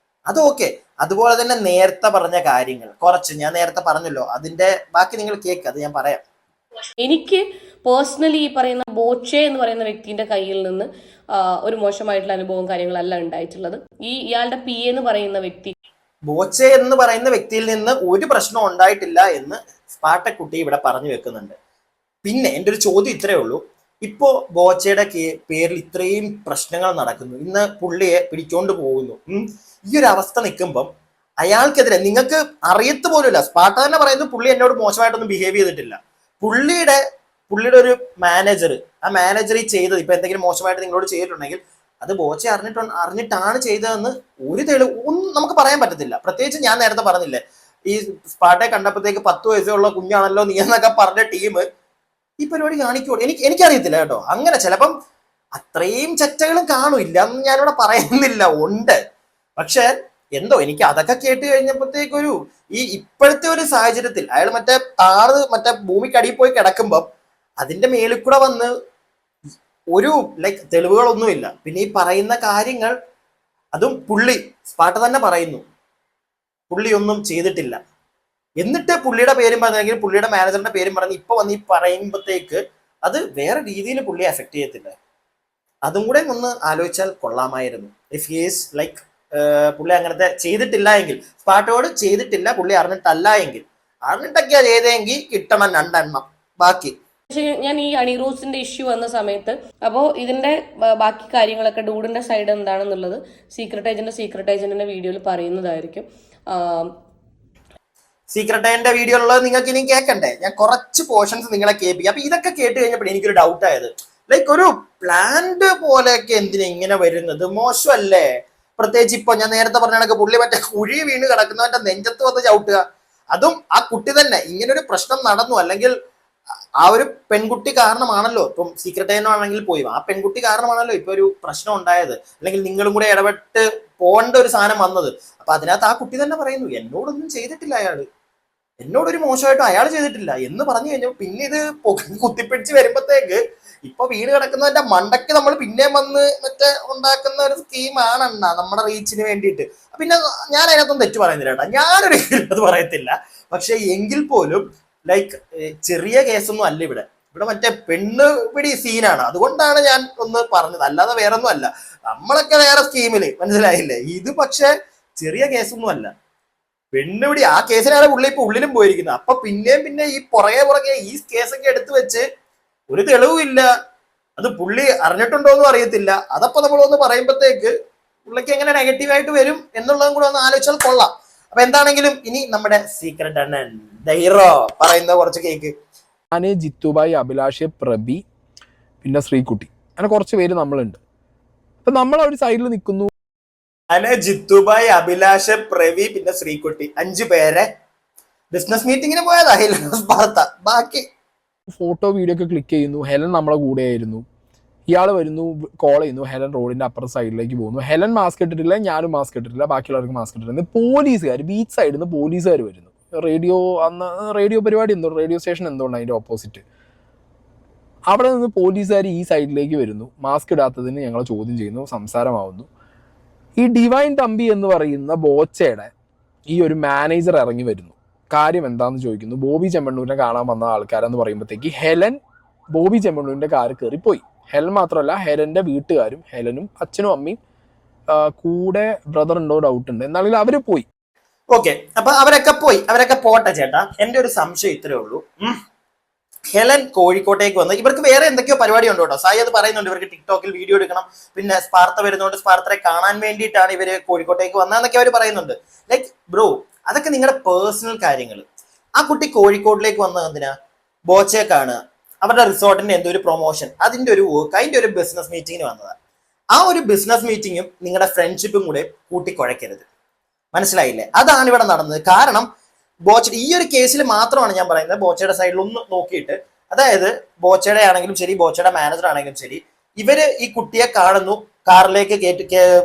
അത് ഓക്കെ. അതുപോലെ തന്നെ നേരത്തെ പറഞ്ഞ കാര്യങ്ങൾ കുറച്ച് ഞാൻ നേരത്തെ പറഞ്ഞല്ലോ, അതിന്റെ ബാക്കി നിങ്ങൾ കേക്ക്, അത് ഞാൻ പറയാം. എനിക്ക് പേഴ്സണലി ഈ പറയുന്ന ബോച്ചെ എന്ന് പറയുന്ന വ്യക്തിന്റെ കയ്യിൽ നിന്ന് ഒരു മോശമായിട്ടുള്ള അനുഭവവും കാര്യങ്ങളല്ല ഉണ്ടായിട്ടുള്ളത്. ഇയാളുടെ പി എന്ന് പറയുന്ന വ്യക്തി, ബോച്ചെ എന്ന് പറയുന്ന വ്യക്തിയിൽ നിന്ന് ഒരു പ്രശ്നം ഉണ്ടായിട്ടില്ല എന്ന് സ്പാട്ടക്കുട്ടി ഇവിടെ പറഞ്ഞു വെക്കുന്നുണ്ട്. പിന്നെ എൻ്റെ ഒരു ചോദ്യം ഇത്രയേ ഉള്ളൂ. ഇപ്പോ ബോച്ചയുടെ പേരിൽ ഇത്രയും പ്രശ്നങ്ങൾ നടക്കുന്നു, ഇന്ന് പുള്ളിയെ പിടിച്ചോണ്ട് പോകുന്നു. ഈ ഒരു അവസ്ഥ നിൽക്കുമ്പം അയാൾക്കെതിരെ നിങ്ങൾക്ക് അറിയത്ത് പോലുമില്ല. സ്പാട്ട തന്നെ പറയുന്നത് പുള്ളി എന്നോട് മോശമായിട്ടൊന്നും ബിഹേവ് ചെയ്തിട്ടില്ല. പുള്ളിയുടെ ഒരു മാനേജർ, ആ മാനേജർ ഈ ചെയ്തത് ഇപ്പൊ എന്തെങ്കിലും മോശമായിട്ട് നിങ്ങളോട് ചെയ്തിട്ടുണ്ടെങ്കിൽ അത് ബോച്ച അറിഞ്ഞിട്ടാണ് ചെയ്തതെന്ന് ഒരു തെളിവ് ഒന്നും നമുക്ക് പറയാൻ പറ്റത്തില്ല. പ്രത്യേകിച്ച് ഞാൻ നേരത്തെ പറഞ്ഞില്ലേ, ഈ സ്പാട്ടയെ കണ്ടപ്പോഴത്തേക്ക് 10 വയസ്സുള്ള കുഞ്ഞാണല്ലോ നീ എന്നൊക്കെ പറഞ്ഞ ടീം ഈ പരിപാടി കാണിക്കുമോ? എനിക്കറിയത്തില്ല കേട്ടോ. അങ്ങനെ ചിലപ്പം അത്രയും ചെറ്റകളും കാണില്ല എന്ന് ഞാനിവിടെ പറയുന്നില്ല, ഉണ്ട്. പക്ഷെ എന്തോ എനിക്ക് അതൊക്കെ കേട്ട് കഴിഞ്ഞപ്പോഴത്തേക്കൊരു ഇപ്പോഴത്തെ ഒരു സാഹചര്യത്തിൽ അയാൾ മറ്റേ ഭൂമിക്കടിയിൽ പോയി കിടക്കുമ്പം അതിന്റെ മേലിൽ കൂടെ വന്ന് ഒരു തെളിവുകളൊന്നുമില്ല. പിന്നെ ഈ പറയുന്ന കാര്യങ്ങൾ അതും സ്പാട്ട തന്നെ പറയുന്നു പുള്ളി ഒന്നും ചെയ്തിട്ടില്ല. എന്നിട്ട് പുള്ളിയുടെ പേരും പറഞ്ഞെങ്കിൽ പുള്ളിയുടെ മാനേജറിന്റെ പേരും പറഞ്ഞ് ഇപ്പൊ വന്ന് ഈ പറയുമ്പോഴത്തേക്ക് അത് വേറെ രീതിയിൽ പുള്ളിയെ എഫക്ട് ചെയ്യത്തില്ല. അതും കൂടെ ഒന്ന് ആലോചിച്ചാൽ കൊള്ളാമായിരുന്നു. ഇഫ് ഹീസ് പുള്ളി അങ്ങനത്തെ ചെയ്തിട്ടില്ല എങ്കിൽ, സ്പാട്ടയോട് ചെയ്തിട്ടില്ല പുള്ളി അറിഞ്ഞിട്ടല്ല എങ്കിൽ, അറിഞ്ഞിട്ടൊക്കെയാ ചെയ്തെങ്കിൽ കിട്ടണം 2 എണ്ണം ബാക്കി. പക്ഷെ ഞാൻ ഈ അണിറോസിന്റെ ഇഷ്യൂ വന്ന സമയത്ത് അപ്പോൾ ഇതിന്റെ ബാക്കി കാര്യങ്ങളൊക്കെ ഡൂഡിന്റെ സൈഡ് എന്താണെന്നുള്ളത് സീക്രട്ട് ഏജന്റിന്റെ വീഡിയോയിൽ പറയുന്നതായിരിക്കും. സീക്രട്ട് ഏജന്റിന്റെ വീഡിയോ ഉള്ളത് നിങ്ങൾക്ക് ഇനി കേൾക്കണ്ടേ? ഞാൻ കുറച്ച് പോർഷൻസ് നിങ്ങളെ കേൾപ്പിക്കാം. അപ്പൊ ഇതൊക്കെ കേട്ട് കഴിഞ്ഞപ്പോൾ എനിക്കൊരു ഡൗട്ട് ആയത്, ഒരു പ്ലാന്റ് പോലെയൊക്കെ എന്തിനാ ഇങ്ങനെ വരുന്നത്? മോശമല്ലേ? പ്രത്യേകിച്ച് ഇപ്പൊ ഞാൻ നേരത്തെ പറഞ്ഞ കണക്ക് പുള്ളി മറ്റേ കുഴി വീണ് കിടക്കുന്നവന്റെ നെഞ്ചത്ത് വന്ന് ചവിട്ടുക, അതും ആ കുട്ടി തന്നെ. ഇങ്ങനൊരു പ്രശ്നം നടന്നു, അല്ലെങ്കിൽ ആ ഒരു പെൺകുട്ടി കാരണമാണല്ലോ ഇപ്പം സീക്രട്ട് ഏജന്റാണെങ്കിൽ പോയി ആ പെൺകുട്ടി കാരണമാണല്ലോ ഇപ്പൊ ഒരു പ്രശ്നം ഉണ്ടായത്, അല്ലെങ്കിൽ നിങ്ങളും കൂടെ ഇടപെട്ട് പോകേണ്ട ഒരു സാധനം വന്നത്. അപ്പൊ അതിനകത്ത് ആ കുട്ടി തന്നെ പറയുന്നു എന്നോടൊന്നും ചെയ്തിട്ടില്ല അയാള്, എന്നോടൊരു മോശമായിട്ടും അയാൾ ചെയ്തിട്ടില്ല എന്ന് പറഞ്ഞു കഴിഞ്ഞു. പിന്നെ ഇത് കുത്തിപ്പിടിച്ച് വരുമ്പോഴത്തേക്ക് ഇപ്പൊ വീട് കിടക്കുന്നതിന്റെ മണ്ടയ്ക്ക് നമ്മൾ പിന്നെയും വന്ന് ഉണ്ടാക്കുന്ന ഒരു സ്കീമാണ് നമ്മുടെ റീച്ചിന് വേണ്ടിയിട്ട്. പിന്നെ ഞാൻ അതിനകത്തൊന്നും തെറ്റ് പറയുന്നില്ല കേട്ടോ, ഞാനൊരു അത് പറയത്തില്ല. പക്ഷെ എങ്കിൽ പോലും ചെറിയ കേസൊന്നും അല്ല ഇവിടെ മറ്റേ പെണ്ണ് പിടി സീനാണ്. അതുകൊണ്ടാണ് ഞാൻ ഒന്ന് പറഞ്ഞത്, അല്ലാതെ വേറൊന്നും അല്ല. നമ്മളൊക്കെ വേറെ സ്കീമില്, മനസ്സിലായില്ലേ? ഇത് പക്ഷെ ചെറിയ കേസൊന്നും അല്ല, പെണ്ണുപിടി. ആ കേസിനാണ് പുള്ളി ഇപ്പൊ ഉള്ളിലും പോയിരിക്കുന്നത്. അപ്പൊ പിന്നെ ഈ പുറകെ ഈ കേസൊക്കെ എടുത്തു വെച്ച് ഒരു തെളിവുമില്ല, അത് പുള്ളി അറിഞ്ഞിട്ടുണ്ടോ എന്നും അറിയത്തില്ല. അതപ്പോ നമ്മളൊന്ന് പറയുമ്പോഴത്തേക്ക് പുള്ളിക്ക് എങ്ങനെ നെഗറ്റീവായിട്ട് വരും എന്നുള്ളതും കൂടെ ഒന്ന് ആലോചിച്ചാൽ കൊള്ളാം. അപ്പൊ എന്താണെങ്കിലും ഇനി നമ്മുടെ സീക്രട്ട് അണ്ണൻ ഹീറോ പറയുന്ന കുറച്ച് കേക്ക്. ഞാന്, ജിത്തുബായി, അഭിലാഷ്, പ്രബി, പിന്നെ ശ്രീകുട്ടി, അങ്ങനെ കുറച്ച് പേര് നമ്മളുണ്ട്. അപ്പൊ നമ്മൾ ഒരു സൈഡിൽ നിൽക്കുന്നു. ഞാന്, ജിത്തുബായി, അഭിലാഷ്, പ്രവി, പിന്നെ ശ്രീകുട്ടി, 5 പേരെ ബിസിനസ് മീറ്റിങ്ങിന് പോയതാ വാർത്ത. ബാക്കി ഫോട്ടോ വീഡിയോ ഒക്കെ ക്ലിക്ക് ചെയ്യുന്നു. ഹെലൻ നമ്മളെ കൂടെ ആയിരുന്നു. ഇയാൾ വരുന്നു, കോൾ ചെയ്യുന്നു. ഹെലൻ റോഡിന്റെ അപ്പുറത്തെ സൈഡിലേക്ക് പോകുന്നു. ഹെലൻ മാസ്ക് ഇട്ടിട്ടില്ല, ഞാനും മാസ്ക് ഇട്ടിട്ടില്ല, ബാക്കിയുള്ളവർക്ക് മാസ്ക് ഇട്ടിട്ടില്ല. പോലീസുകാർ ബീച്ച് സൈഡിൽ നിന്ന് പോലീസുകാർ വരുന്നു. റേഡിയോ പരിപാടി എന്തോ, റേഡിയോ സ്റ്റേഷൻ എന്തുകൊണ്ട് അതിന്റെ ഓപ്പോസിറ്റ്. അവിടെ നിന്ന് പോലീസുകാർ ഈ സൈഡിലേക്ക് വരുന്നു. മാസ്ക് ഇടാത്തതിന് ഞങ്ങൾ ചോദ്യം ചെയ്യുന്നു, സംസാരമാവുന്നു. ഈ ഡിവൈൻ തമ്പി എന്ന് പറയുന്ന ബോച്ചയുടെ ഈ ഒരു മാനേജർ ഇറങ്ങി വരുന്നു. കാര്യം എന്താണെന്ന് ചോദിക്കുന്നു. ബോബി ചെമ്മണ്ണൂരിനെ കാണാൻ വന്ന ആൾക്കാരെന്ന് പറയുമ്പോഴത്തേക്ക് ഹെലൻ ബോബി ചെമ്മണ്ണൂരിന്റെ കാർ കയറി പോയി. ഹെലൻ മാത്രമല്ല ഹെലൻ്റെ വീട്ടുകാരും ഹെലനും അച്ഛനും അമ്മയും കൂടെ ബ്രദർ ഉണ്ടോ ഡൗട്ട് ഉണ്ട്, എന്നാലും അവർ പോയി. ഓക്കെ, അപ്പൊ അവരൊക്കെ പോട്ടെ ചേട്ടാ. എന്റെ ഒരു സംശയം ഇത്രേ ഉള്ളൂ. ഹെലൻ കോഴിക്കോട്ടേക്ക് വന്ന് ഇവർക്ക് വേറെ എന്തൊക്കെയോ പരിപാടി ഉണ്ട് കേട്ടോ. സായി അത് പറയുന്നുണ്ട്, ഇവർക്ക് ടിക്ടോക്കിൽ വീഡിയോ എടുക്കണം, പിന്നെ സ്പാർത്ത വരുന്നതുകൊണ്ട് സ്പാർത്തരെ കാണാൻ വേണ്ടിയിട്ടാണ് ഇവര് കോഴിക്കോട്ടേക്ക് വന്നതെന്നൊക്കെ അവർ പറയുന്നുണ്ട്. ലൈക്ക് ബ്രോ, അതൊക്കെ നിങ്ങളുടെ പേഴ്സണൽ കാര്യങ്ങൾ. ആ കുട്ടി കോഴിക്കോട്ടിലേക്ക് വന്നത് എന്തിനാ? ബോച്ചെ കാണുക, അവരുടെ റിസോർട്ടിന്റെ എന്തോ ഒരു പ്രൊമോഷൻ, അതിന്റെ ഒരു വർക്ക്, അതിന്റെ ഒരു ബിസിനസ് മീറ്റിങ്ങിന് വന്നതാണ്. ആ ഒരു ബിസിനസ് മീറ്റിങ്ങും നിങ്ങളുടെ ഫ്രണ്ട്ഷിപ്പും കൂടെ കൂട്ടിക്കുഴയ്ക്കരുത്. മനസ്സിലായില്ലേ? അതാണ് ഇവിടെ നടന്നത്. കാരണം ബോച്ച ഈ ഒരു കേസിൽ മാത്രമാണ് ഞാൻ പറയുന്നത്, ബോച്ചയുടെ സൈഡിൽ ഒന്ന് നോക്കിയിട്ട്, അതായത് ബോച്ചയുടെ ആണെങ്കിലും ശരി, ബോച്ചയുടെ മാനേജർ ആണെങ്കിലും ശരി, ഇവര് ഈ കുട്ടിയെ കാണുന്നു, കാറിലേക്ക്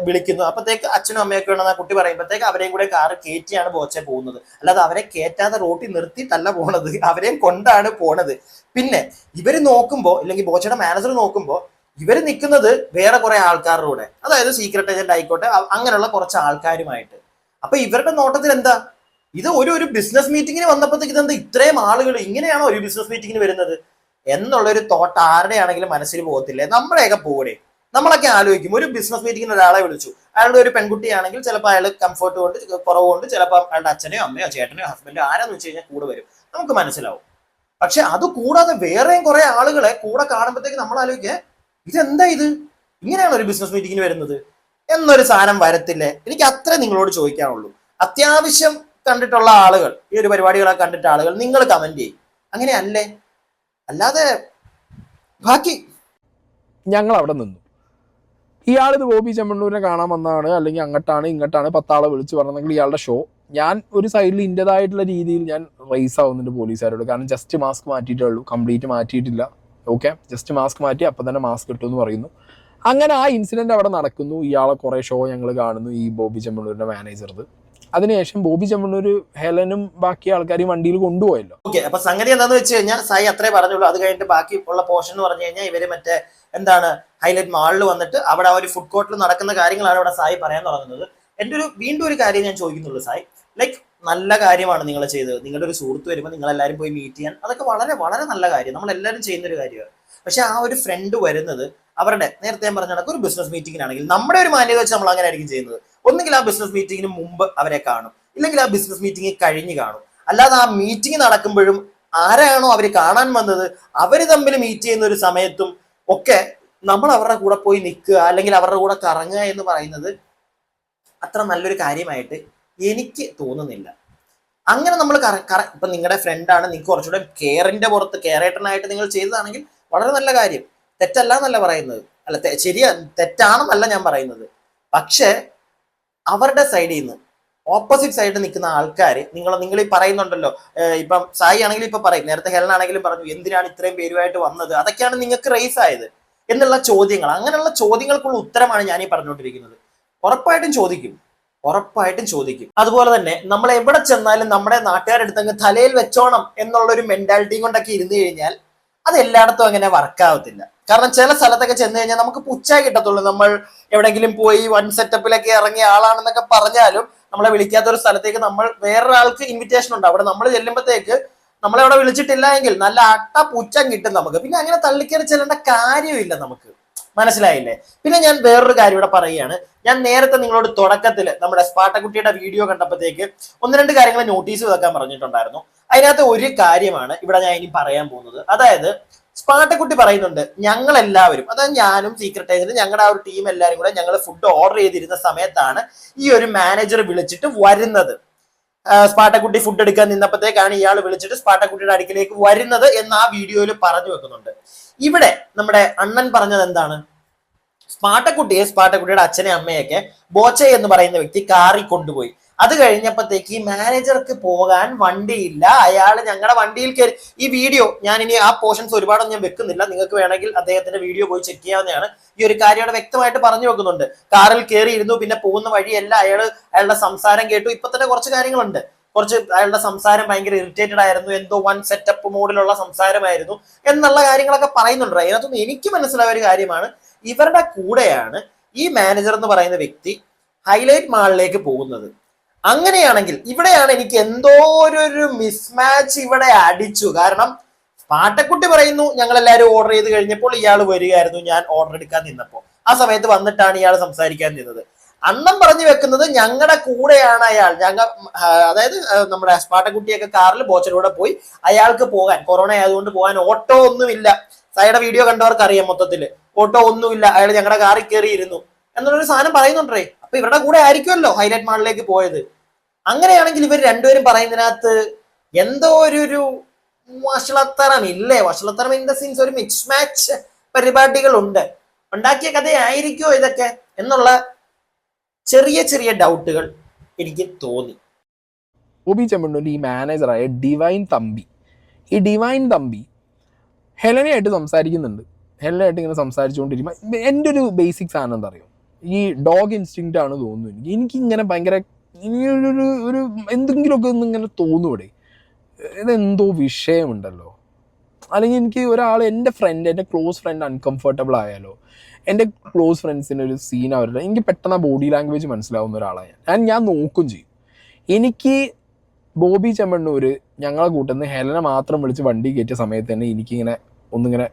വിളിക്കുന്നു. അപ്പത്തേക്ക് അച്ഛനും അമ്മയൊക്കെ ഉണ്ടെന്ന് ആ കുട്ടി പറയുമ്പോഴത്തേക്ക് അവരെയും കൂടെ കാറ് കയറ്റിയാണ് ബോച്ച പോകുന്നത്. അല്ലാതെ അവരെ കയറ്റാതെ റോട്ടിൽ നിർത്തിയിട്ടല്ല പോണത്, അവരെയും കൊണ്ടാണ് പോണത്. പിന്നെ ഇവര് നോക്കുമ്പോ, ഇല്ലെങ്കിൽ ബോച്ചയുടെ മാനേജർ നോക്കുമ്പോ, ഇവര് നിൽക്കുന്നത് വേറെ കുറെ ആൾക്കാരുടെ കൂടെ, അതായത് സീക്രട്ട് ഏജന്റ് ആയിക്കോട്ടെ, അങ്ങനെയുള്ള കുറച്ച് ആൾക്കാരുമായിട്ട്. അപ്പൊ ഇവരുടെ നോട്ടത്തിൽ എന്താ, ഇത് ഒരു ബിസിനസ് മീറ്റിങ്ങിന് വന്നപ്പോഴത്തേക്ക് ഇതെന്താ ഇത്രയും ആളുകൾ, ഇങ്ങനെയാണോ ഒരു ബിസിനസ് മീറ്റിങ്ങിന് വരുന്നത് എന്നുള്ളൊരു തോട്ട് ആരുടെ ആണെങ്കിലും മനസ്സിൽ പോകത്തില്ലേ? നമ്മുടെയൊക്കെ പോകടെ. നമ്മളൊക്കെ ആലോചിക്കും, ഒരു ബിസിനസ് മീറ്റിങ്ങിന് ഒരാളെ വിളിച്ചു, അയാളുടെ ഒരു പെൺകുട്ടിയാണെങ്കിൽ ചിലപ്പോൾ അയാൾ കംഫർട്ട് കൊണ്ട് കുറവുകൊണ്ട് ചിലപ്പോൾ അയാളുടെ അച്ഛനെയോ അമ്മയോ ചേട്ടനെയോ ഹസ്ബൻഡോ ആരാന്ന് വെച്ച് കഴിഞ്ഞാൽ കൂടെ വരും, നമുക്ക് മനസ്സിലാവും. പക്ഷെ അത് കൂടാതെ വേറെയും കുറെ ആളുകളെ കൂടെ കാണുമ്പോഴത്തേക്ക് നമ്മൾ ആലോചിക്കുക, ഇതെന്താ ഇത്, ഇങ്ങനെയാണ് ഒരു ബിസിനസ് മീറ്റിങ്ങിന് വരുന്നത് എന്നൊരു സാധനം വരത്തില്ലേ? എനിക്ക് അത്രേ നിങ്ങളോട് ചോദിക്കാനുള്ളൂ. അത്യാവശ്യം കണ്ടിട്ടുള്ള ആളുകൾ, ഈ ഒരു പരിപാടികളൊക്കെ കണ്ടിട്ട ആളുകൾ, നിങ്ങൾ കമന്റ് ചെയ്യും, അങ്ങനെയല്ലേ? അല്ലാതെ ബാക്കി ഞങ്ങൾ അവിടെ നിന്നു. ഇയാളിത് ബോബി ചെമ്മണ്ണൂരിനെ കാണാൻ വന്നതാണ്, അല്ലെങ്കിൽ അങ്ങോട്ടാണ് ഇങ്ങോട്ടാണ് 10 ആളെ വിളിച്ച് പറഞ്ഞെങ്കിൽ ഇയാളുടെ ഷോ. ഞാൻ ഒരു സൈഡിൽ ഇന്റേതായിട്ടുള്ള രീതിയിൽ ഞാൻ റൈസ് ആവുന്നുണ്ട് പോലീസുകാരോട്. കാരണം ജസ്റ്റ് മാസ്ക് മാറ്റിയിട്ടേ ഉള്ളൂ, കംപ്ലീറ്റ് മാറ്റിയിട്ടില്ല. ഓക്കെ, ജസ്റ്റ് മാസ്ക് മാറ്റി അപ്പം തന്നെ മാസ്ക് കിട്ടുമെന്ന് പറയുന്നു. അങ്ങനെ ആ ഇൻസിഡന്റ് അവിടെ നടക്കുന്നു. ഇയാളെ കുറെ ഷോ ഞങ്ങൾ കാണുന്നു, ഈ ബോബി ചെമ്മണ്ണൂരിന്റെ മാനേജർ. അതിനുശേഷം ബോബി ചെമ്മണ്ണൂർ ഹെലനും ബാക്കി ആൾക്കാരും വണ്ടിയിൽ കൊണ്ടുപോയല്ലോ. ഓക്കെ, അപ്പൊ സംഗതി എന്താന്ന് വെച്ച് കഴിഞ്ഞാൽ സായി അത്രേ പറഞ്ഞുള്ളൂ. അത് കഴിഞ്ഞിട്ട് ബാക്കി ഉള്ള പോർഷൻ എന്ന് പറഞ്ഞു കഴിഞ്ഞാൽ ഇവര് മറ്റേ എന്താണ് ഹൈലൈറ്റ് മാളിൽ വന്നിട്ട് അവിടെ ആ ഒരു ഫുഡ് കോർട്ടിൽ നടക്കുന്ന കാര്യങ്ങളാണ് ഇവിടെ സായി പറയാൻ തുടങ്ങുന്നത്. എൻ്റെ വീണ്ടും ഒരു കാര്യം ഞാൻ ചോദിക്കുന്നുള്ളൂ സായി, ലൈക്ക് നല്ല കാര്യമാണ് നിങ്ങൾ ചെയ്തത്. നിങ്ങളുടെ ഒരു സുഹൃത്ത് വരുമ്പോൾ നിങ്ങൾ എല്ലാവരും പോയി മീറ്റ് ചെയ്യാൻ, അതൊക്കെ വളരെ വളരെ നല്ല കാര്യം, നമ്മൾ എല്ലാവരും ചെയ്യുന്ന ഒരു കാര്യമാണ്. പക്ഷെ ആ ഒരു ഫ്രണ്ട് വരുന്നത് അവരുടെ, നേരത്തെ ഞാൻ പറഞ്ഞ കണക്ക് ഒരു ബിസിനസ് മീറ്റിങ്ങിനാണെങ്കിൽ നമ്മുടെ ഒരു മാന്യത വെച്ച് നമ്മൾ അങ്ങനെ ആയിരിക്കും ചെയ്യുന്നത്. ഒന്നുകിൽ ആ ബിസിനസ് മീറ്റിങ്ങിന് മുമ്പ് അവരെ കാണും, ഇല്ലെങ്കിൽ ആ ബിസിനസ് മീറ്റിംഗ് കഴിഞ്ഞ് കാണും. അല്ലാതെ ആ മീറ്റിംഗ് നടക്കുമ്പോഴും ആരാണോ അവർ കാണാൻ വന്നത് അവർ തമ്മിൽ മീറ്റ് ചെയ്യുന്ന ഒരു സമയത്തും ഒക്കെ നമ്മൾ അവരുടെ കൂടെ പോയി നിൽക്കുക, അല്ലെങ്കിൽ അവരുടെ കൂടെ കറങ്ങുക എന്ന് പറയുന്നത് അത്ര നല്ലൊരു കാര്യമായിട്ട് എനിക്ക് തോന്നുന്നില്ല. അങ്ങനെ നമ്മൾ ഇപ്പൊ നിങ്ങളുടെ ഫ്രണ്ടാണ്, നിങ്ങൾക്ക് കുറച്ചുകൂടെ കെയറിന്റെ പുറത്ത് കെയറേറ്റനായിട്ട് നിങ്ങൾ ചെയ്തതാണെങ്കിൽ വളരെ നല്ല കാര്യം, തെറ്റല്ല എന്നല്ല പറയുന്നത്, അല്ല ശരിയാ, തെറ്റാണെന്നല്ല ഞാൻ പറയുന്നത്. പക്ഷെ അവരുടെ സൈഡിൽ നിന്ന് ഓപ്പോസിറ്റ് സൈഡിൽ നിൽക്കുന്ന ആൾക്കാർ, നിങ്ങൾ ഈ പറയുന്നുണ്ടല്ലോ, ഇപ്പം സായി ആണെങ്കിലും ഇപ്പൊ പറയും, നേരത്തെ ഹെലൻ ആണെങ്കിലും പറഞ്ഞു എന്തിനാണ് ഇത്രയും പേരുമായിട്ട് വന്നത്, അതൊക്കെയാണ് നിങ്ങൾക്ക് റേസ് ആയത് എന്നുള്ള ചോദ്യങ്ങൾ. അങ്ങനെയുള്ള ചോദ്യങ്ങൾക്കുള്ള ഉത്തരമാണ് ഞാൻ ഈ പറഞ്ഞുകൊണ്ടിരിക്കുന്നത്. ഉറപ്പായിട്ടും ചോദിക്കും. അതുപോലെ തന്നെ നമ്മൾ എവിടെ ചെന്നാലും നമ്മുടെ നാട്ടുകാരെടുത്തങ്ങ് തലയിൽ വെച്ചോണം എന്നുള്ളൊരു മെന്റാലിറ്റിയും കൊണ്ടൊക്കെ ഇരുന്ന് കഴിഞ്ഞാൽ അത് എല്ലായിടത്തും അങ്ങനെ വർക്കാവത്തില്ല. കാരണം ചില സ്ഥലത്തൊക്കെ ചെന്ന് കഴിഞ്ഞാൽ നമുക്ക് പുച്ഛായി കിട്ടത്തുള്ളൂ. നമ്മൾ എവിടെയെങ്കിലും പോയി വൺ സെറ്റപ്പിലൊക്കെ ഇറങ്ങിയ ആളാണെന്നൊക്കെ പറഞ്ഞാലും നമ്മളെ വിളിക്കാത്ത ഒരു സ്ഥലത്തേക്ക് നമ്മൾ വേറൊരാൾക്ക് ഇൻവിറ്റേഷൻ ഉണ്ട്, അവിടെ നമ്മൾ ചെല്ലുമ്പോഴത്തേക്ക് നമ്മളെവിടെ വിളിച്ചിട്ടില്ല എങ്കിൽ നല്ല അട്ട പുച്ഛം കിട്ടും നമുക്ക്. പിന്നെ അങ്ങനെ തള്ളിക്കയറി ചെല്ലേണ്ട കാര്യമില്ല നമുക്ക്, മനസ്സിലായില്ലേ? പിന്നെ ഞാൻ വേറൊരു കാര്യം ഇവിടെ പറയുകയാണ്. ഞാൻ നേരത്തെ നിങ്ങളോട് തുടക്കത്തിൽ നമ്മുടെ സ്പാർട്ടക്കുട്ടിയുടെ വീഡിയോ കണ്ടപ്പോഴത്തേക്ക് 1-2 കാര്യങ്ങൾ നോട്ടീസ് വെക്കാൻ പറഞ്ഞിട്ടുണ്ടായിരുന്നു. അതിനകത്ത് ഒരു കാര്യമാണ് ഇവിടെ ഞാൻ ഇനി പറയാൻ പോകുന്നത്. അതായത് സ്പാർട്ടക്കുട്ടി പറയുന്നുണ്ട്, ഞങ്ങൾ എല്ലാവരും, അതായത് ഞാനും സീക്രട്ട് ഏജന്റും ഞങ്ങളുടെ ആ ഒരു ടീം എല്ലാവരും കൂടെ ഞങ്ങൾ ഫുഡ് ഓർഡർ ചെയ്തിരുന്ന സമയത്താണ് ഈ ഒരു മാനേജർ വിളിച്ചിട്ട് വരുന്നത്. സ്പാർട്ടക്കുട്ടി ഫുഡ് എടുക്കാൻ നിന്നപ്പോഴത്തേക്കാണ് ഇയാൾ വിളിച്ചിട്ട് സ്പാർട്ടക്കുട്ടിയുടെ അടുക്കിലേക്ക് വരുന്നത് എന്ന് ആ വീഡിയോയിൽ പറഞ്ഞു വെക്കുന്നുണ്ട്. ഇവിടെ നമ്മുടെ അണ്ണൻ പറഞ്ഞത് എന്താണ്? സ്പാർട്ടക്കുട്ടിയുടെ അച്ഛനെ അമ്മയൊക്കെ ബോച്ചെ എന്ന് പറയുന്ന വ്യക്തി കാറിൽ കൊണ്ടുപോയി. അത് കഴിഞ്ഞപ്പോഴത്തേക്ക് ഈ മാനേജർക്ക് പോകാൻ വണ്ടിയില്ല, അയാൾ ഞങ്ങളുടെ വണ്ടിയിൽ കയറി. ഈ വീഡിയോ ഞാൻ ഇനി ആ പോർഷൻസ് ഒരുപാടൊന്നും ഞാൻ വെക്കുന്നില്ല, നിങ്ങൾക്ക് വേണമെങ്കിൽ അദ്ദേഹത്തിന്റെ വീഡിയോ പോയി ചെക്ക് ചെയ്യാവുന്നതാണ്. ഈ ഒരു കാര്യം അവിടെ വ്യക്തമായിട്ട് പറഞ്ഞു വെക്കുന്നുണ്ട്. കാറിൽ കയറിയിരുന്നു, പിന്നെ പോകുന്ന വഴിയല്ല അയാളുടെ സംസാരം കേട്ടു. ഇപ്പൊ തന്നെ കുറച്ച് കാര്യങ്ങളുണ്ട്, അയാളുടെ സംസാരം ഭയങ്കര ഇറിറ്റേറ്റഡ് ആയിരുന്നു, എന്തോ വൺ സെറ്റപ്പ് മോഡിലുള്ള സംസാരമായിരുന്നു എന്നുള്ള കാര്യങ്ങളൊക്കെ പറയുന്നുണ്ട്. അതിനകത്തൊന്നും എനിക്ക് മനസ്സിലായ ഒരു കാര്യമാണ്, ഇവരുടെ കൂടെയാണ് ഈ മാനേജർ എന്ന് പറയുന്ന വ്യക്തി ഹൈലൈറ്റ് മാളിലേക്ക് പോകുന്നത്. അങ്ങനെയാണെങ്കിൽ ഇവിടെയാണ് എനിക്ക് എന്തോ ഒരു മിസ്മാച്ച് ഇവിടെ അടിച്ചു. കാരണം പാട്ടക്കുട്ടി പറയുന്നു ഞങ്ങൾ എല്ലാവരും ഓർഡർ ചെയ്ത് കഴിഞ്ഞപ്പോൾ ഇയാൾ വരികയായിരുന്നു, ഞാൻ ഓർഡർ എടുക്കാൻ നിന്നപ്പോൾ. ആ സമയത്ത് വന്നിട്ടാണ് ഇയാൾ സംസാരിക്കാൻ നിന്നത്. അണ്ണം പറഞ്ഞു വെക്കുന്നത് ഞങ്ങളുടെ കൂടെയാണ് അയാൾ. അതായത് നമ്മുടെ പാട്ടക്കുട്ടിയൊക്കെ കാറിൽ ബോച്ചലൂടെ പോയി, അയാൾക്ക് പോകാൻ കൊറോണ ആയതുകൊണ്ട് പോകാൻ ഓട്ടോ ഒന്നുമില്ല. സായിയുടെ വീഡിയോ കണ്ടവർക്ക് അറിയാം, മൊത്തത്തില് ഓട്ടോ ഒന്നുമില്ല, അയാൾ ഞങ്ങളുടെ കാറിൽ കയറിയിരുന്നു എന്നുള്ളൊരു സാധനം പറയുന്നുണ്ടേ. അപ്പൊ ഇവരുടെ കൂടെ ആയിരിക്കുമല്ലോ ഹൈലൈറ്റ് മാളിലേക്ക് പോയത്. അങ്ങനെയാണെങ്കിൽ ഇവർ രണ്ടുപേരും പറയുന്നതിനകത്ത് എന്തോ ഒരു വഷളത്തരം ഇല്ലേ? വഷളത്തരം ഇൻ ദ സീൻസ് ഒരു മിക്സ് മാച്ച് പരിപാടികളുണ്ട്. ഉണ്ടാക്കിയ കഥയായിരിക്കുമോ ഇതൊക്കെ എന്നുള്ള ചെറിയ ചെറിയ ഡൗട്ടുകൾ എനിക്ക് തോന്നി. ബോബി ചെമ്മണ്ണൂരിന്റെ ഈ മാനേജറായ ഡിവൈൻ തമ്പി, ഈ ഡിവൈൻ തമ്പി ഹെലനയായിട്ട് സംസാരിക്കുന്നുണ്ട്. ഹെലനയായിട്ട് ഇങ്ങനെ സംസാരിച്ചുകൊണ്ടിരിക്കുമ്പോൾ എൻ്റെ ഒരു ബേസിക് സാധനം എന്താ അറിയോ, ഈ ഡോഗ് ഇൻസ്റ്റിങ്ക്റ്റ് ആണ് തോന്നുന്നു എനിക്കിങ്ങനെ ഭയങ്കര ഒരു എന്തെങ്കിലുമൊക്കെ ഒന്ന് ഇങ്ങനെ തോന്നൂടെ, ഇതെന്തോ വിഷയമുണ്ടല്ലോ. അല്ലെങ്കിൽ എനിക്ക് ഒരാൾ എൻ്റെ ക്ലോസ് ഫ്രണ്ട് അൺകംഫർട്ടബിൾ ആയാലോ, എൻ്റെ ക്ലോസ് ഫ്രണ്ട്സിൻ്റെ ഒരു സീൻ അവരുടെ എനിക്ക് പെട്ടെന്ന് ബോഡി ലാംഗ്വേജ് മനസ്സിലാവുന്ന ഒരാളാണ് ഞാൻ നോക്കും ചെയ്യും. എനിക്ക് ബോബി ചെമ്മണ്ണൂർ ഞങ്ങളെ കൂട്ടുന്ന ഹെലനെ മാത്രം വിളിച്ച് വണ്ടി കയറ്റിയ സമയത്ത് തന്നെ എനിക്കിങ്ങനെ ഒന്നിങ്ങനെ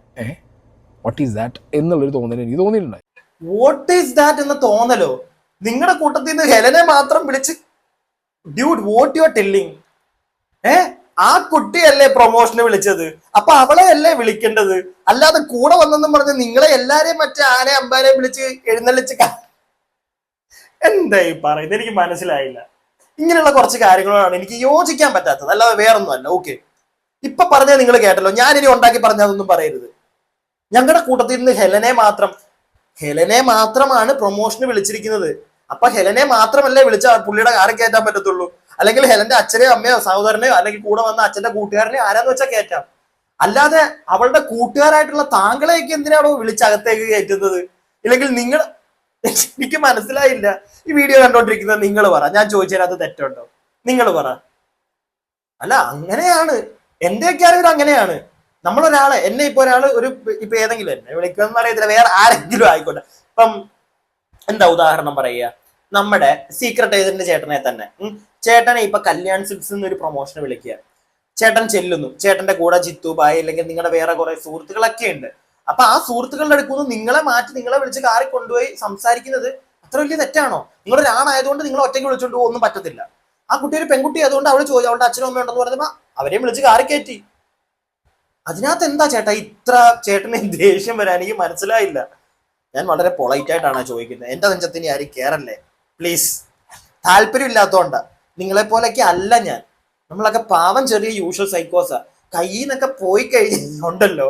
വാട്ട് ഈസ് ദാറ്റ് എന്നുള്ളൊരു തോന്നൽ എനിക്ക് തോന്നിയിട്ടുണ്ടായി. വാട്ട് ഈസ് ദാറ്റ് എന്ന തോന്നലോ? നിങ്ങളുടെ കൂട്ടത്തിൽ നിന്ന് ഹെലനെ മാത്രം വിളിച്ച് dude what you are telling? ആ കുട്ടിയല്ലേ പ്രൊമോഷന് വിളിച്ചത്, അപ്പൊ അവളെ അല്ലേ വിളിക്കേണ്ടത്, അല്ലാതെ കൂടെ വന്നെന്നും പറഞ്ഞ് നിങ്ങളെ എല്ലാരെയും മറ്റേ ആരെ അമ്പാരെയും വിളിച്ച് എഴുന്നള്ളിച്ച് എന്തായി പറയുന്നത്? എനിക്ക് മനസ്സിലായില്ല. ഇങ്ങനെയുള്ള കുറച്ച് കാര്യങ്ങളാണ് എനിക്ക് യോജിക്കാൻ പറ്റാത്തത്, അല്ലാതെ വേറൊന്നും അല്ല. ഓക്കെ, ഇപ്പൊ പറഞ്ഞത് നിങ്ങൾ കേട്ടല്ലോ, ഞാനിനി ഉണ്ടാക്കി പറഞ്ഞതൊന്നും പറയരുത്. ഞങ്ങളുടെ കൂട്ടത്തിൽ നിന്ന് ഹെലനെ മാത്രമാണ് പ്രൊമോഷന് വിളിച്ചിരിക്കുന്നത്. അപ്പൊ ഹെലനെ മാത്രമല്ലേ വിളിച്ച പുള്ളിയുടെ കാറിൽ കയറ്റാൻ പറ്റത്തുള്ളൂ. അല്ലെങ്കിൽ ഹെലന്റെ അച്ഛനെയോ അമ്മയോ സഹോദരനെയോ അല്ലെങ്കിൽ കൂടെ വന്ന അച്ഛന്റെ കൂട്ടുകാരനെയോ ആരാന്ന് വെച്ചാൽ കയറ്റാം. അല്ലാതെ അവളുടെ കൂട്ടുകാരായിട്ടുള്ള താങ്കളെയൊക്കെ എന്തിനാണോ വിളിച്ചകത്തേക്ക് കയറ്റുന്നത്? ഇല്ലെങ്കിൽ നിങ്ങൾ, എനിക്ക് മനസ്സിലായില്ല. ഈ വീഡിയോ കണ്ടോണ്ടിരിക്കുന്നത് നിങ്ങൾ പറ, ഞാൻ ചോദിച്ചതിനകത്ത് തെറ്റുണ്ടോ? നിങ്ങൾ പറ. അല്ല, അങ്ങനെയാണ് എന്റെയൊക്കെ അറിവ്, അങ്ങനെയാണ്. നമ്മളൊരാളെ എന്നെ ഇപ്പൊ ഇപ്പൊ ഏതെങ്കിലും എന്നെ വിളിക്കുമെന്ന് അറിയത്തില്ല, വേറെ ആരെങ്കിലും ആയിക്കോട്ടെ. ഇപ്പം എന്താ ഉദാഹരണം പറയുക, നമ്മുടെ സീക്രട്ട് ഏജന്റ് ചേട്ടനെ തന്നെ. ചേട്ടനെ ഇപ്പൊ കല്യാൺ സിൽക്സ് എന്നൊരു പ്രൊമോഷന് വിളിക്കുക. ചേട്ടൻ ചെല്ലുന്നു, ചേട്ടന്റെ കൂടെ ജിത്തു ബായ് അല്ലെങ്കിൽ നിങ്ങളുടെ വേറെ കുറെ സുഹൃത്തുക്കളൊക്കെ ഉണ്ട്. അപ്പൊ ആ സുഹൃത്തുക്കളുടെ അടുക്കുന്നു നിങ്ങളെ മാറ്റി നിങ്ങളെ വിളിച്ച് കാറിൽ കൊണ്ടുപോയി സംസാരിക്കുന്നത് അത്ര വലിയ തെറ്റാണോ? നിങ്ങളൊരാണായതുകൊണ്ട് നിങ്ങൾ ഒറ്റയ്ക്ക് വിളിച്ചോണ്ട് ഒന്നും പറ്റത്തില്ല. ആ കുട്ടി ഒരു പെൺകുട്ടി ആയതുകൊണ്ട് അവള് ചോദിച്ചു, അവളുടെ അച്ഛനും അമ്മയും ഉണ്ടെന്ന് പറഞ്ഞപ്പോ അവരെയും വിളിച്ച് കാറിൽ കയറ്റി. അതിനകത്ത് എന്താ ചേട്ടാ ഇത്ര ചേട്ടന് ദേഷ്യം വരാൻ? എനിക്ക് മനസ്സിലായില്ല. ഞാൻ വളരെ പൊളൈറ്റ് ആയിട്ടാണ് ചോദിക്കുന്നത്. എന്റെ നെഞ്ചത്തിന് ആരും കേറല്ലേ പ്ലീസ്. താല്പര്യം ഇല്ലാത്തതുകൊണ്ടാ. നിങ്ങളെ പോലെയൊക്കെ അല്ല ഞാൻ. നമ്മളൊക്കെ പാവം ചെറിയ യൂഷ്വൽ സൈക്കോസാ. കയ്യിൽ നിന്നൊക്കെ പോയി കഴിഞ്ഞുണ്ടല്ലോ,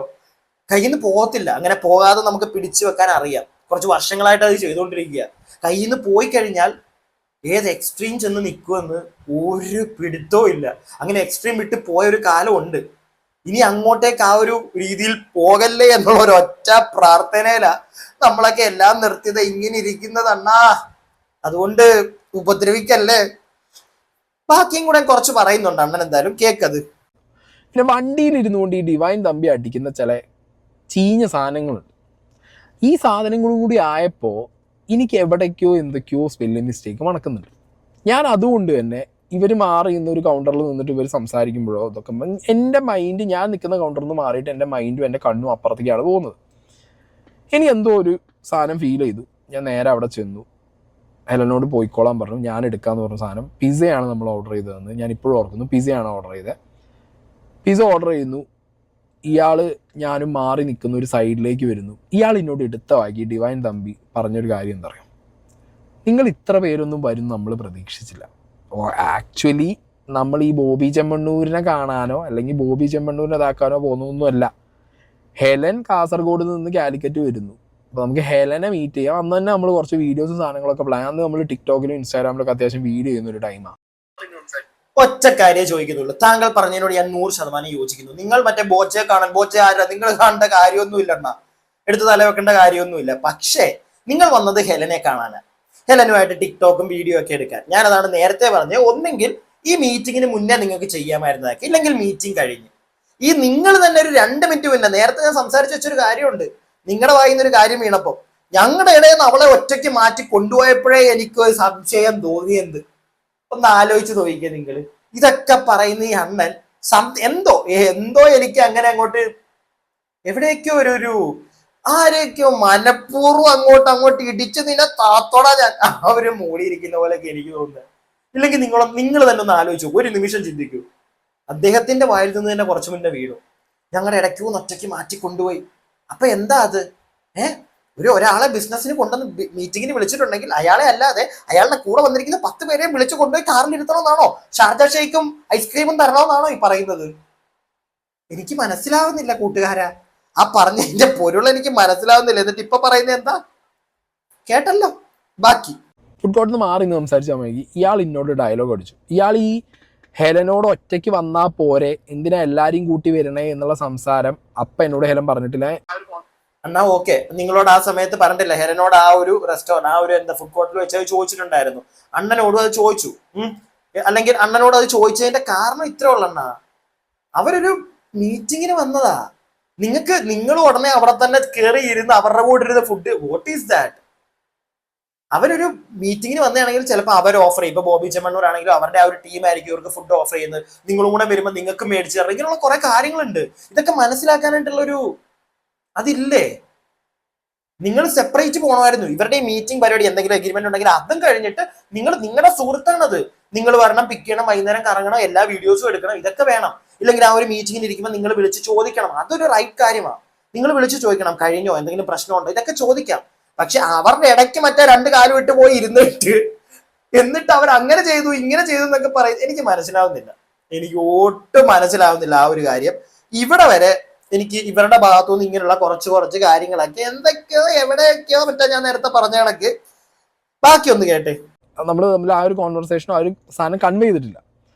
കയ്യിൽ നിന്ന് പോകത്തില്ല. അങ്ങനെ പോകാതെ നമുക്ക് പിടിച്ചു വെക്കാൻ അറിയാം. കുറച്ച് വർഷങ്ങളായിട്ട് അത് ചെയ്തുകൊണ്ടിരിക്കുക. കയ്യിൽ നിന്ന് പോയി കഴിഞ്ഞാൽ ഏത് എക്സ്ട്രീം ചെന്ന് നിൽക്കുമെന്ന് ഒരു പിടുത്തവും ഇല്ല. അങ്ങനെ എക്സ്ട്രീം വിട്ട് പോയ ഒരു കാലം ഉണ്ട്. ഇനി അങ്ങോട്ടേക്ക് ആ ഒരു രീതിയിൽ പോകല്ലേ എന്നുള്ള ഒരു ഒറ്റ പ്രാർത്ഥനയിലാ നമ്മളൊക്കെ എല്ലാം നിർത്തിയത്. ഇങ്ങനെ ഇരിക്കുന്നതണ്ണാ, അതുകൊണ്ട് ഉപദ്രവിക്കല്ലേ. ബാക്കിയും കൂടെ കുറച്ച് പറയുന്നുണ്ട് അണ്ണൻ, എന്തായാലും കേക്കത്. പിന്നെ വണ്ടിയിലിരുന്നുകൊണ്ട് ഈ ഡിവൈൻ തമ്പി അടിക്കുന്ന ചില ചീഞ്ഞ സാധനങ്ങളുണ്ട്. ഈ സാധനങ്ങളും കൂടി ആയപ്പോൾ എനിക്ക് എവിടേക്കോ എന്തൊക്കെയോ സ്പെല്ലിംഗ് മിസ്റ്റേക്ക് മണക്കുന്നുണ്ട്. ഞാൻ അതുകൊണ്ട് തന്നെ ഇവർ മാറി ഇന്ന് ഒരു കൗണ്ടറിൽ നിന്നിട്ട് ഇവർ സംസാരിക്കുമ്പോഴോ അതൊക്കെ എൻ്റെ മൈൻഡ്, ഞാൻ നിൽക്കുന്ന കൗണ്ടറിൽ നിന്ന് മാറിയിട്ട് എൻ്റെ മൈൻഡും എൻ്റെ കണ്ണും അപ്പുറത്തേക്കാണ് പോകുന്നത്. എനിക്ക് എന്തോ ഒരു സാധനം ഫീൽ ചെയ്തു. ഞാൻ നേരെ അവിടെ ചെന്നു, ഹെലനോട് പോയിക്കോളാൻ പറഞ്ഞു. ഞാൻ എടുക്കാമെന്ന് പറഞ്ഞ സാധനം പിസയാണ് നമ്മൾ ഓർഡർ ചെയ്തതെന്ന് ഞാൻ ഇപ്പോഴും ഓർക്കുന്നു. പിസയാണ് ഓർഡർ ചെയ്തത്. പിസ ഓർഡർ ചെയ്യുന്നു. ഇയാൾ ഞാനും മാറി നിൽക്കുന്ന ഒരു സൈഡിലേക്ക് വരുന്നു. ഇയാൾ എന്നോട് എടുത്ത വാക്കി ഡിവൈൻ തമ്പി പറഞ്ഞൊരു കാര്യം എന്താ പറയുക, നിങ്ങൾ ഇത്ര പേരൊന്നും വരും നമ്മൾ പ്രതീക്ഷിച്ചില്ല. ആക്ച്വലി നമ്മൾ ഈ ബോബി ചെമ്മണ്ണൂരിനെ കാണാനോ അല്ലെങ്കിൽ ബോബി ചെമ്മണ്ണൂരിനെ ഇതാക്കാനോ പോകുന്നൊന്നുമല്ല. ഹെലൻ കാസർഗോഡ് നിന്ന് കാലിക്കറ്റ് വരുന്നു. അപ്പോൾ നമുക്ക് ഹെലനെ മീറ്റ് ചെയ്യാം. അന്ന് തന്നെ നമ്മൾ കുറച്ച് വീഡിയോസും സാധനങ്ങളൊക്കെ പ്ലാൻ, അന്ന് നമ്മൾ ടിക്ടോക്കിലും ഇൻസ്റ്റാഗ്രാമിലൊക്കെ അത്യാവശ്യം വീഡിയോ ചെയ്യുന്ന ഒരു ടൈമാണ്. ഒറ്റ കാര്യം ചോദിക്കുന്നുള്ളൂ. താങ്കൾ പറഞ്ഞതിനോട് ഞാൻ 100% യോജിക്കുന്നു. നിങ്ങൾ മറ്റേ ബോച്ചയെ കാണാൻ, ബോച്ച ആരാ നിങ്ങൾ കാണേണ്ട കാര്യമൊന്നും ഇല്ലണ്ണ, എടുത്ത് തലവെക്കേണ്ട കാര്യമൊന്നുമില്ല. പക്ഷേ നിങ്ങൾ വന്നത് ഹെലനെ കാണാനാണ്, ഹെലനുമായിട്ട് ടിക്ടോക്കും വീഡിയോ ഒക്കെ എടുക്കാൻ. ഞാനതാണ് നേരത്തെ പറഞ്ഞത്. ഒന്നെങ്കിൽ ഈ മീറ്റിങ്ങിന് മുന്നേ നിങ്ങൾക്ക് ചെയ്യാമായിരുന്നതൊക്കെ, ഇല്ലെങ്കിൽ മീറ്റിംഗ് കഴിഞ്ഞ്. ഈ നിങ്ങൾ തന്നെ ഒരു 2 മിനിറ്റ് മുന്നേ, നേരത്തെ ഞാൻ സംസാരിച്ച് വെച്ചൊരു കാര്യമുണ്ട്, നിങ്ങളുടെ വായിന്നൊരു കാര്യം വീണപ്പോൾ ഞങ്ങളുടെ ഇടയിൽ നിന്ന് അവളെ ഒറ്റയ്ക്ക് മാറ്റി കൊണ്ടുപോയപ്പോഴേ എനിക്ക് സംശയം തോന്നിയെന്ത്. ഒന്ന് ആലോചിച്ച് നോക്കിക്കുക നിങ്ങൾ. ഇതൊക്കെ പറയുന്ന ഈ അണ്ണൻ എന്തോ എന്തോ എനിക്ക് അങ്ങനെ അങ്ങോട്ട് എവിടെയൊക്കെയോ ഒരു ആരെയൊക്കെയോ മനഃപൂർവ്വം അങ്ങോട്ട് ഇടിച്ചു നിന്നെ താത്തോടാ ഞാൻ ആ ഒരു മൂടിയിരിക്കുന്ന പോലെയൊക്കെ എനിക്ക് തോന്നുന്നത്. ഇല്ലെങ്കിൽ നിങ്ങൾ തന്നെ ഒന്ന് ആലോചിച്ചു, ഒരു നിമിഷം ചിന്തിക്കൂ. അദ്ദേഹത്തിന്റെ വായിൽ നിന്ന് തന്നെ കുറച്ചു മുന്നേ വീണു, ഞങ്ങളുടെ ഇടയ്ക്കൂന്ന് ഒറ്റയ്ക്ക് മാറ്റി കൊണ്ടുപോയി. അപ്പൊ എന്താ അത്? ഒരാളെ ബിസിനസ്സിന് കൊണ്ടുവന്ന് മീറ്റിങ്ങിന് വിളിച്ചിട്ടുണ്ടെങ്കിൽ അയാളെ അല്ലാതെ അയാളുടെ കൂടെ വന്നിരിക്കുന്ന 10 പേരെയും വിളിച്ചു കൊണ്ടുപോയി കാറിൽ ഇരുത്തണമെന്നാണോ? ഷാർജ ഷെയ്ക്കും ഐസ്ക്രീമും തരണമെന്നാണോ ഈ പറയുന്നത്? എനിക്ക് മനസ്സിലാവുന്നില്ല കൂട്ടുകാരാ, ആ പറഞ്ഞതിന്റെ പൊരുൾ എനിക്ക് മനസ്സിലാവുന്നില്ല. എന്നിട്ട് ഇപ്പൊ പറയുന്നത് എന്താ കേട്ടല്ലോ. ബാക്കി ഫുഡ് കോർട്ടിൽ നിന്ന് മാറി നിന്ന് സംസാരിച്ചാൽ മതി. ഇയാൾ എന്നോട് ഡയലോഗ് അടിച്ചു. ഇയാൾ ഈ ഹെലനോട് ഒറ്റയ്ക്ക് വന്നാൽ പോരെ, എന്തിനാ എല്ലാരെയും കൂട്ടി വരണേ എന്നുള്ള സംസാരം അപ്പൊ എന്നോട് ഹെലൻ പറഞ്ഞിട്ടില്ല. എന്നാ ഓക്കെ, നിങ്ങളോട് ആ സമയത്ത് പറഞ്ഞിട്ടില്ല ഹെലനോട് ആ ഒരു റെസ്റ്റോറന്റ്, ആ ഒരു എന്താ ഫുഡ് കോർട്ടിൽ വെച്ച് ചോദിച്ചിട്ടുണ്ടായിരുന്നു. അണ്ണനോടും അത് ചോദിച്ചു. അല്ലെങ്കിൽ അണ്ണനോട് അത് ചോദിച്ചതിന്റെ കാരണം ഇത്രേ ഉള്ളണ്ണ, അവരൊരു മീറ്റിങ്ങിന് വന്നതാ. നിങ്ങൾ ഉടനെ അവിടെ തന്നെ കയറി ഇരുന്ന് അവരുടെ കൂടെ ഇരുന്ന ഫുഡ്, വാട്ട് ഈസ് ദാറ്റ്? അവരൊരു മീറ്റിങ്ങിന് വന്നതാണെങ്കിൽ ചിലപ്പോൾ അവർ ഓഫർ ചെയ്യും. ഇപ്പൊ ബോബി ചെമ്മണ്ണൂർ ആണെങ്കിലും അവരുടെ ആ ഒരു ടീം ആയിരിക്കും ഇവർക്ക് ഫുഡ് ഓഫർ ചെയ്യുന്നത്. നിങ്ങളും കൂടെ വരുമ്പോൾ നിങ്ങൾക്ക് മേടിച്ചു തരണം. ഇങ്ങനെയുള്ള കുറെ കാര്യങ്ങളുണ്ട്. ഇതൊക്കെ മനസ്സിലാക്കാനായിട്ടുള്ളൊരു അതില്ലേ? നിങ്ങൾ സെപ്പറേറ്റ് പോകണമായിരുന്നു. ഇവരുടെ മീറ്റിംഗ് പരിപാടി എന്തെങ്കിലും എഗ്രിമെന്റ് ഉണ്ടെങ്കിൽ അതും കഴിഞ്ഞിട്ട് നിങ്ങളുടെ സുഹൃത്താണത്. നിങ്ങൾ വരണം, പിക്ക് ചെയ്യണം, വൈകുന്നേരം കറങ്ങണം, എല്ലാ വീഡിയോസും എടുക്കണം, ഇതൊക്കെ വേണം. ഇല്ലെങ്കിൽ ആ ഒരു മീറ്റിങ്ങിന് ഇരിക്കുമ്പോൾ നിങ്ങൾ വിളിച്ച് ചോദിക്കണം. അതൊരു റൈറ്റ് കാര്യമാണ്. നിങ്ങൾ വിളിച്ച് ചോദിക്കണം, കഴിഞ്ഞോ, എന്തെങ്കിലും പ്രശ്നമുണ്ടോ, ഇതൊക്കെ ചോദിക്കാം. പക്ഷെ അവരുടെ ഇടയ്ക്ക് മറ്റേ 2 കാലും ഇട്ട് പോയി എന്നിട്ട് അവർ അങ്ങനെ ചെയ്തു ഇങ്ങനെ ചെയ്തു എന്നൊക്കെ പറയും. എനിക്ക് മനസ്സിലാവുന്നില്ല, എനിക്ക് ഒട്ടും മനസ്സിലാവുന്നില്ല ആ ഒരു കാര്യം. ഇവിടെ വരെ എനിക്ക് ഇവരുടെ ഭാഗത്തുനിന്ന് ഇങ്ങനെയുള്ള കുറച്ച് കാര്യങ്ങളൊക്കെ എന്തൊക്കെയോ എവിടെയൊക്കെയോ മറ്റേ ഞാൻ നേരത്തെ പറഞ്ഞ കണക്ക്. ബാക്കി ഒന്ന് കേട്ടെ. നമ്മൾ തമ്മിൽ ആ ഒരു കോൺവെർസേഷനോ ആ ഒരു സാധനം കൺവേ ചെയ്തിട്ടില്ല.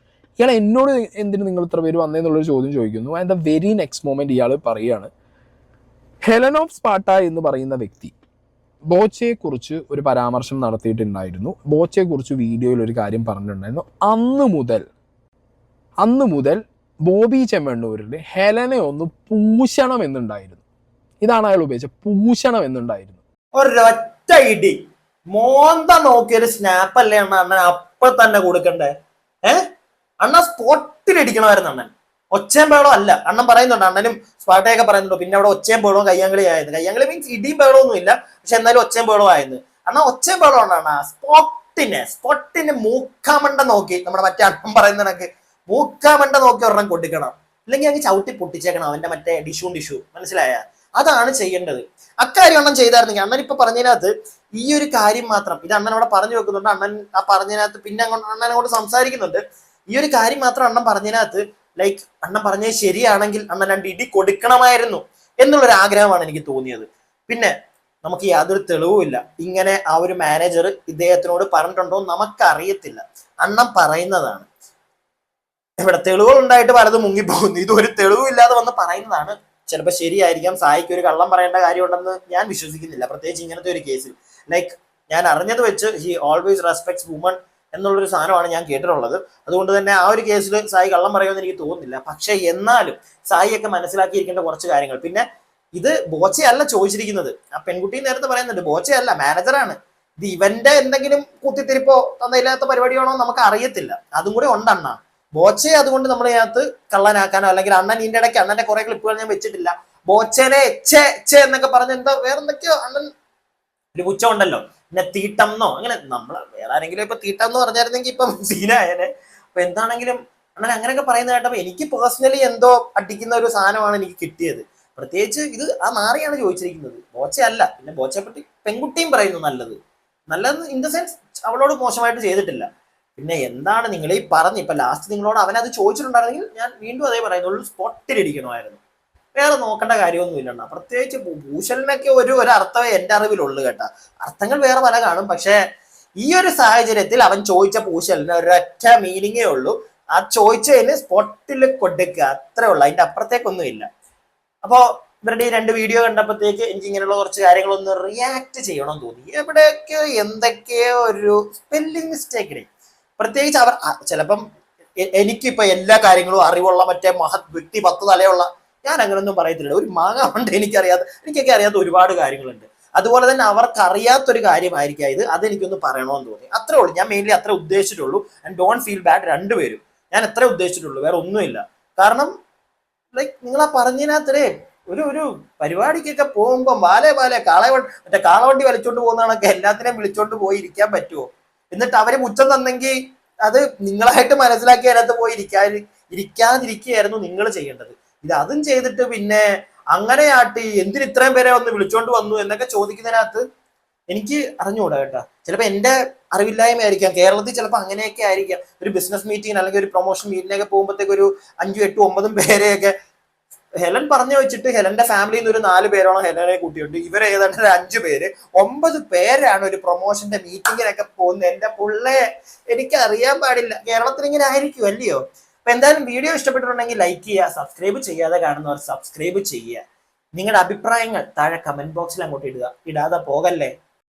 ഇയാൾ എന്നോട് എന്തിനു നിങ്ങൾ ഇത്ര പേര് വന്നേന്നുള്ളൊരു ചോദ്യം ചോദിക്കുന്നു. And the very next moment ഇയാൾ പറയുകയാണ്, ഹെലൻ ഓഫ് സ്പാർട്ട എന്ന് പറയുന്ന വ്യക്തി ബോച്ചയെ കുറിച്ച് ഒരു പരാമർശം നടത്തിയിട്ടുണ്ടായിരുന്നു. ബോച്ചയെ കുറിച്ച് വീഡിയോയിൽ ഒരു കാര്യം പറഞ്ഞിട്ടുണ്ടായിരുന്നു. അന്ന് മുതൽ ബോബി ചെമ്മണ്ണൂരിൽ ഹെലനെ ഒന്ന് പൂശണം എന്നുണ്ടായിരുന്നു. ഇതാണ് അയാൾ ഉപയോഗിച്ചത്, പൂശണം എന്നുണ്ടായിരുന്നു. ഒരൊറ്റ ഇടി മോന്ത നോക്കിയൊരു സ്നാപ്പ് അല്ലേ അണ്ണൻ അപ്പൊ തന്നെ കൊടുക്കണ്ടേ? അണ്ണ സ്പോട്ടിലിടിക്കണമായിരുന്നു അണ്ണൻ. ഒച്ചയും ബഹളം അല്ല. അണ്ണൻ പറയുന്നുണ്ട്, അണ്ണനും സ്പാട്ടയൊക്കെ പറയുന്നുണ്ടോ, പിന്നെ അവിടെ ഒച്ചയും ബഹളവും കയ്യാങ്കളി ആയിരുന്നു. കയ്യാങ്കളി മീൻസ് ഇടിയും ബഹളമൊന്നും ഇല്ല, പക്ഷെ എന്നാലും ഒച്ചയും ബഹളവും ആയിരുന്നു. അണ്ണ ഒച്ചയും ബഹളം ഉണ്ടാണ്. സ്പോട്ടിന് മൂക്കാമണ്ട നോക്കി, നമ്മുടെ മറ്റേ അണ്ണൻ പറയുന്ന കണക്ക് മൂക്കാമണ്ട നോക്കി ഒരെണ്ണം കൊടുക്കണം. ഇല്ലെങ്കിൽ അങ്ങ് ചവിട്ടി പൊട്ടിച്ചേക്കണം അവന്റെ മറ്റേ ഡിഷു മനസ്സിലായ? അതാണ് ചെയ്യേണ്ടത്. അക്കാര്യം അണ്ണൻ ചെയ്തായിരുന്നെങ്കിൽ, അണ്ണൻ ഇപ്പൊ പറഞ്ഞതിനകത്ത് ഈ ഒരു കാര്യം മാത്രം, ഇത് അണ്ണൻ അവിടെ പറഞ്ഞു വെക്കുന്നുണ്ട്. അണ്ണൻ ആ പറഞ്ഞതിനകത്ത് പിന്നെ അണ്ണൻ അങ്ങോട്ട് സംസാരിക്കുന്നുണ്ട്. ഈ ഒരു കാര്യം മാത്രം അണ്ണൻ പറഞ്ഞതിനകത്ത് ലൈക്ക് അണ്ണൻ പറഞ്ഞത് ശരിയാണെങ്കിൽ അണ്ണൻ 2 ഇടി കൊടുക്കണമായിരുന്നു എന്നുള്ളൊരു ആഗ്രഹമാണ് എനിക്ക് തോന്നിയത്. പിന്നെ നമുക്ക് യാതൊരു തെളിവുമില്ല ഇങ്ങനെ ആ ഒരു മാനേജർ ഇദ്ദേഹത്തിനോട് പറഞ്ഞിട്ടുണ്ടോ നമുക്കറിയത്തില്ല. അണ്ണൻ പറയുന്നതാണ്. ഇവിടെ തെളിവുകൾ ഉണ്ടായിട്ട് പലതും മുങ്ങിപ്പോകുന്നു. ഇതൊരു തെളിവില്ലാതെ വന്ന് പറയുന്നതാണ്. ചിലപ്പോൾ ശരിയായിരിക്കാം. സായിക്ക് ഒരു കള്ളം പറയേണ്ട കാര്യമുണ്ടെന്ന് ഞാൻ വിശ്വസിക്കുന്നില്ല, പ്രത്യേകിച്ച് ഇങ്ങനത്തെ ഒരു കേസിൽ. ലൈക്ക് ഞാൻ അറിഞ്ഞത് വെച്ച് ഹി ഓൾവേസ് റെസ്പെക്ട്സ് വുമൺ എന്നുള്ളൊരു സാധനമാണ് ഞാൻ കേട്ടിട്ടുള്ളത്. അതുകൊണ്ട് തന്നെ ആ ഒരു കേസിൽ സായി കള്ളം പറയുമെന്ന് എനിക്ക് തോന്നുന്നില്ല. പക്ഷെ എന്നാലും സായിയൊക്കെ മനസ്സിലാക്കിയിരിക്കേണ്ട കുറച്ച് കാര്യങ്ങൾ. പിന്നെ ഇത് ബോച്ചയല്ല ചോദിച്ചിരിക്കുന്നത്. ആ പെൺകുട്ടി നേരത്തെ പറയുന്നുണ്ട് ബോച്ചയല്ല, മാനേജറാണ്. ഇത് ഇവന്റെ എന്തെങ്കിലും കുത്തിത്തിരിപ്പോ തന്നയില്ലാത്ത പരിപാടിയാണോ നമുക്ക് അറിയത്തില്ല. അതും കൂടെ ഉണ്ടണ്ണ. ബോച്ചയെ അതുകൊണ്ട് നമ്മൾ ഇതിനകത്ത് കള്ളനാക്കാനോ, അല്ലെങ്കിൽ അണ്ണൻ ഇതിന്റെ ഇടയ്ക്ക് അണ്ണന്റെ കുറെ ക്ലിപ്പുകൾ ഞാൻ വെച്ചിട്ടില്ല. ബോച്ചനെ എന്നൊക്കെ പറഞ്ഞ എന്താ വേറെന്തൊക്കെയോ അണ്ണൻ ഒരു പുച്ഛം ഉണ്ടല്ലോ, പിന്നെ തീട്ടംന്നോ അങ്ങനെ. നമ്മൾ വേറെ ആരെങ്കിലും ഇപ്പൊ തീട്ടം എന്ന് പറഞ്ഞായിരുന്നെങ്കിൽ ഇപ്പം സീനായനെ. അപ്പൊ എന്താണെങ്കിലും അണ്ണൻ അങ്ങനെയൊക്കെ പറയുന്ന കേട്ടപ്പോ എനിക്ക് പേഴ്സണലി എന്തോ അടിക്കുന്ന ഒരു സാധനമാണ് എനിക്ക് കിട്ടിയത്. പ്രത്യേകിച്ച് ഇത് ആ നാറിയാണ് ചോദിച്ചിരിക്കുന്നത്, ബോച്ചയല്ല. പിന്നെ ബോച്ചയെ പറ്റി പെൺകുട്ടിയും പറയുന്നു നല്ലത് ഇൻ ദ സെൻസ് അവളോട് മോശമായിട്ട് ചെയ്തിട്ടില്ല. പിന്നെ എന്താണ് നിങ്ങൾ ഈ പറഞ്ഞ് ഇപ്പൊ ലാസ്റ്റ് നിങ്ങളോട് അവനത് ചോദിച്ചിട്ടുണ്ടായിരുന്നെങ്കിൽ ഞാൻ വീണ്ടും അതേ പറയുന്നുള്ളൂ, സ്പോട്ടിലിരിക്കണമായിരുന്നു. വേറെ നോക്കേണ്ട കാര്യമൊന്നും ഇല്ലണ്ട. പ്രത്യേകിച്ച് ഭൂഷലിനൊക്കെ ഒരു അർത്ഥമേ എന്റെ അറിവിലുള്ളൂ കേട്ടാ. അർത്ഥങ്ങൾ വേറെ പല കാണും. പക്ഷെ ഈ ഒരു സാഹചര്യത്തിൽ അവൻ ചോദിച്ച പൂശലിന് ഒരൊറ്റ മീനിങ്ങേ ഉള്ളൂ. ആ ചോദിച്ചതിന് സ്പോട്ടിൽ കൊടുക്കുക, അത്രേ ഉള്ളൂ. അതിന്റെ അപ്പുറത്തേക്കൊന്നും ഇല്ല. അപ്പോ ഇവരുടെ ഈ 2 വീഡിയോ കണ്ടപ്പോഴത്തേക്ക് എനിക്ക് ഇങ്ങനെയുള്ള കുറച്ച് കാര്യങ്ങളൊന്ന് റിയാക്ട് ചെയ്യണമെന്ന് തോന്നി. എവിടെയൊക്കെയോ എന്തൊക്കെയോ ഒരു സ്പെല്ലിംഗ് മിസ്റ്റേക്കിനെ, പ്രത്യേകിച്ച് അവർ ചിലപ്പം എനിക്കിപ്പോ എല്ലാ കാര്യങ്ങളും അറിവുള്ള മറ്റേ മഹത് വ്യക്തി 10 തലയുള്ള ഞാൻ അങ്ങനൊന്നും പറയത്തില്ല. ഒരു മാങ്ങ കൊണ്ട് എനിക്കൊക്കെ അറിയാത്ത ഒരുപാട് കാര്യങ്ങളുണ്ട്. അതുപോലെ തന്നെ അവർക്ക് അറിയാത്തൊരു കാര്യമായിരിക്കാം ഇത്. അതെനിക്കൊന്ന് പറയണമെന്ന് തോന്നി, അത്രേ ഉള്ളൂ. ഞാൻ മെയിൻലി അത്ര ഉദ്ദേശിച്ചിട്ടുള്ളൂ. And don't feel bad. 2 പേരും ഞാൻ എത്ര ഉദ്ദേശിച്ചിട്ടുള്ളൂ, വേറെ ഒന്നുമില്ല. കാരണം ലൈക്ക് നിങ്ങളാ പറഞ്ഞതിനകത്തേ ഒരു പരിപാടിക്കൊക്കെ പോകുമ്പോൾ മറ്റേ കാളവണ്ടി വലിച്ചോണ്ട് പോകുന്നതാണൊക്കെ എല്ലാത്തിനെയും വിളിച്ചോണ്ട് പോയി ഇരിക്കാൻ പറ്റുമോ? എന്നിട്ട് അവര് മുറ്റം തന്നെങ്കിൽ അത് നിങ്ങളായിട്ട് മനസ്സിലാക്കി അതിനകത്ത് പോയി ഇരിക്കാതിരിക്കുകയായിരുന്നു നിങ്ങൾ ചെയ്യേണ്ടത്. ഇത് അതും ചെയ്തിട്ട് പിന്നെ അങ്ങനെയാട്ടി എന്തിന് ഇത്രയും പേരെ ഒന്ന് വിളിച്ചോണ്ട് വന്നു എന്നൊക്കെ ചോദിക്കുന്നതിനകത്ത് എനിക്ക് അറിഞ്ഞുകൂടാ കേട്ടോ. ചിലപ്പോൾ എന്റെ അറിവില്ലായ്മ ആയിരിക്കാം. കേരളത്തിൽ ചിലപ്പോൾ അങ്ങനെയൊക്കെ ആയിരിക്കാം. ഒരു ബിസിനസ് മീറ്റിംഗ് അല്ലെങ്കിൽ ഒരു പ്രൊമോഷൻ മീറ്റിനൊക്കെ പോകുമ്പോഴത്തേക്ക് ഒരു 5, 8, 9 പേരെയൊക്കെ ഹെലൻ പറഞ്ഞു വെച്ചിട്ട് ഹെലന്റെ ഫാമിലിയിൽ നിന്ന് ഒരു 4 പേരോളം ഹെലനെ കൂട്ടിയുണ്ട്. ഇവർ ഏതാണ്ട് ഒരു 5 പേര്, 9 പേരാണ് ഒരു പ്രൊമോഷന്റെ മീറ്റിങ്ങിനൊക്കെ പോകുന്നത്. എന്റെ പുള്ളെ എനിക്ക് അറിയാൻ പാടില്ല. കേരളത്തിൽ ഇങ്ങനെ ആയിരിക്കും അല്ലയോ? അപ്പൊ എന്തായാലും വീഡിയോ ഇഷ്ടപ്പെട്ടിട്ടുണ്ടെങ്കിൽ ലൈക്ക് ചെയ്യുക, സബ്സ്ക്രൈബ് ചെയ്യാതെ കാണുന്നവർ സബ്സ്ക്രൈബ് ചെയ്യുക. നിങ്ങളുടെ അഭിപ്രായങ്ങൾ താഴെ കമന്റ് ബോക്സിൽ അങ്ങോട്ട് ഇടുക. ഇടാതെ പോകല്ലേ.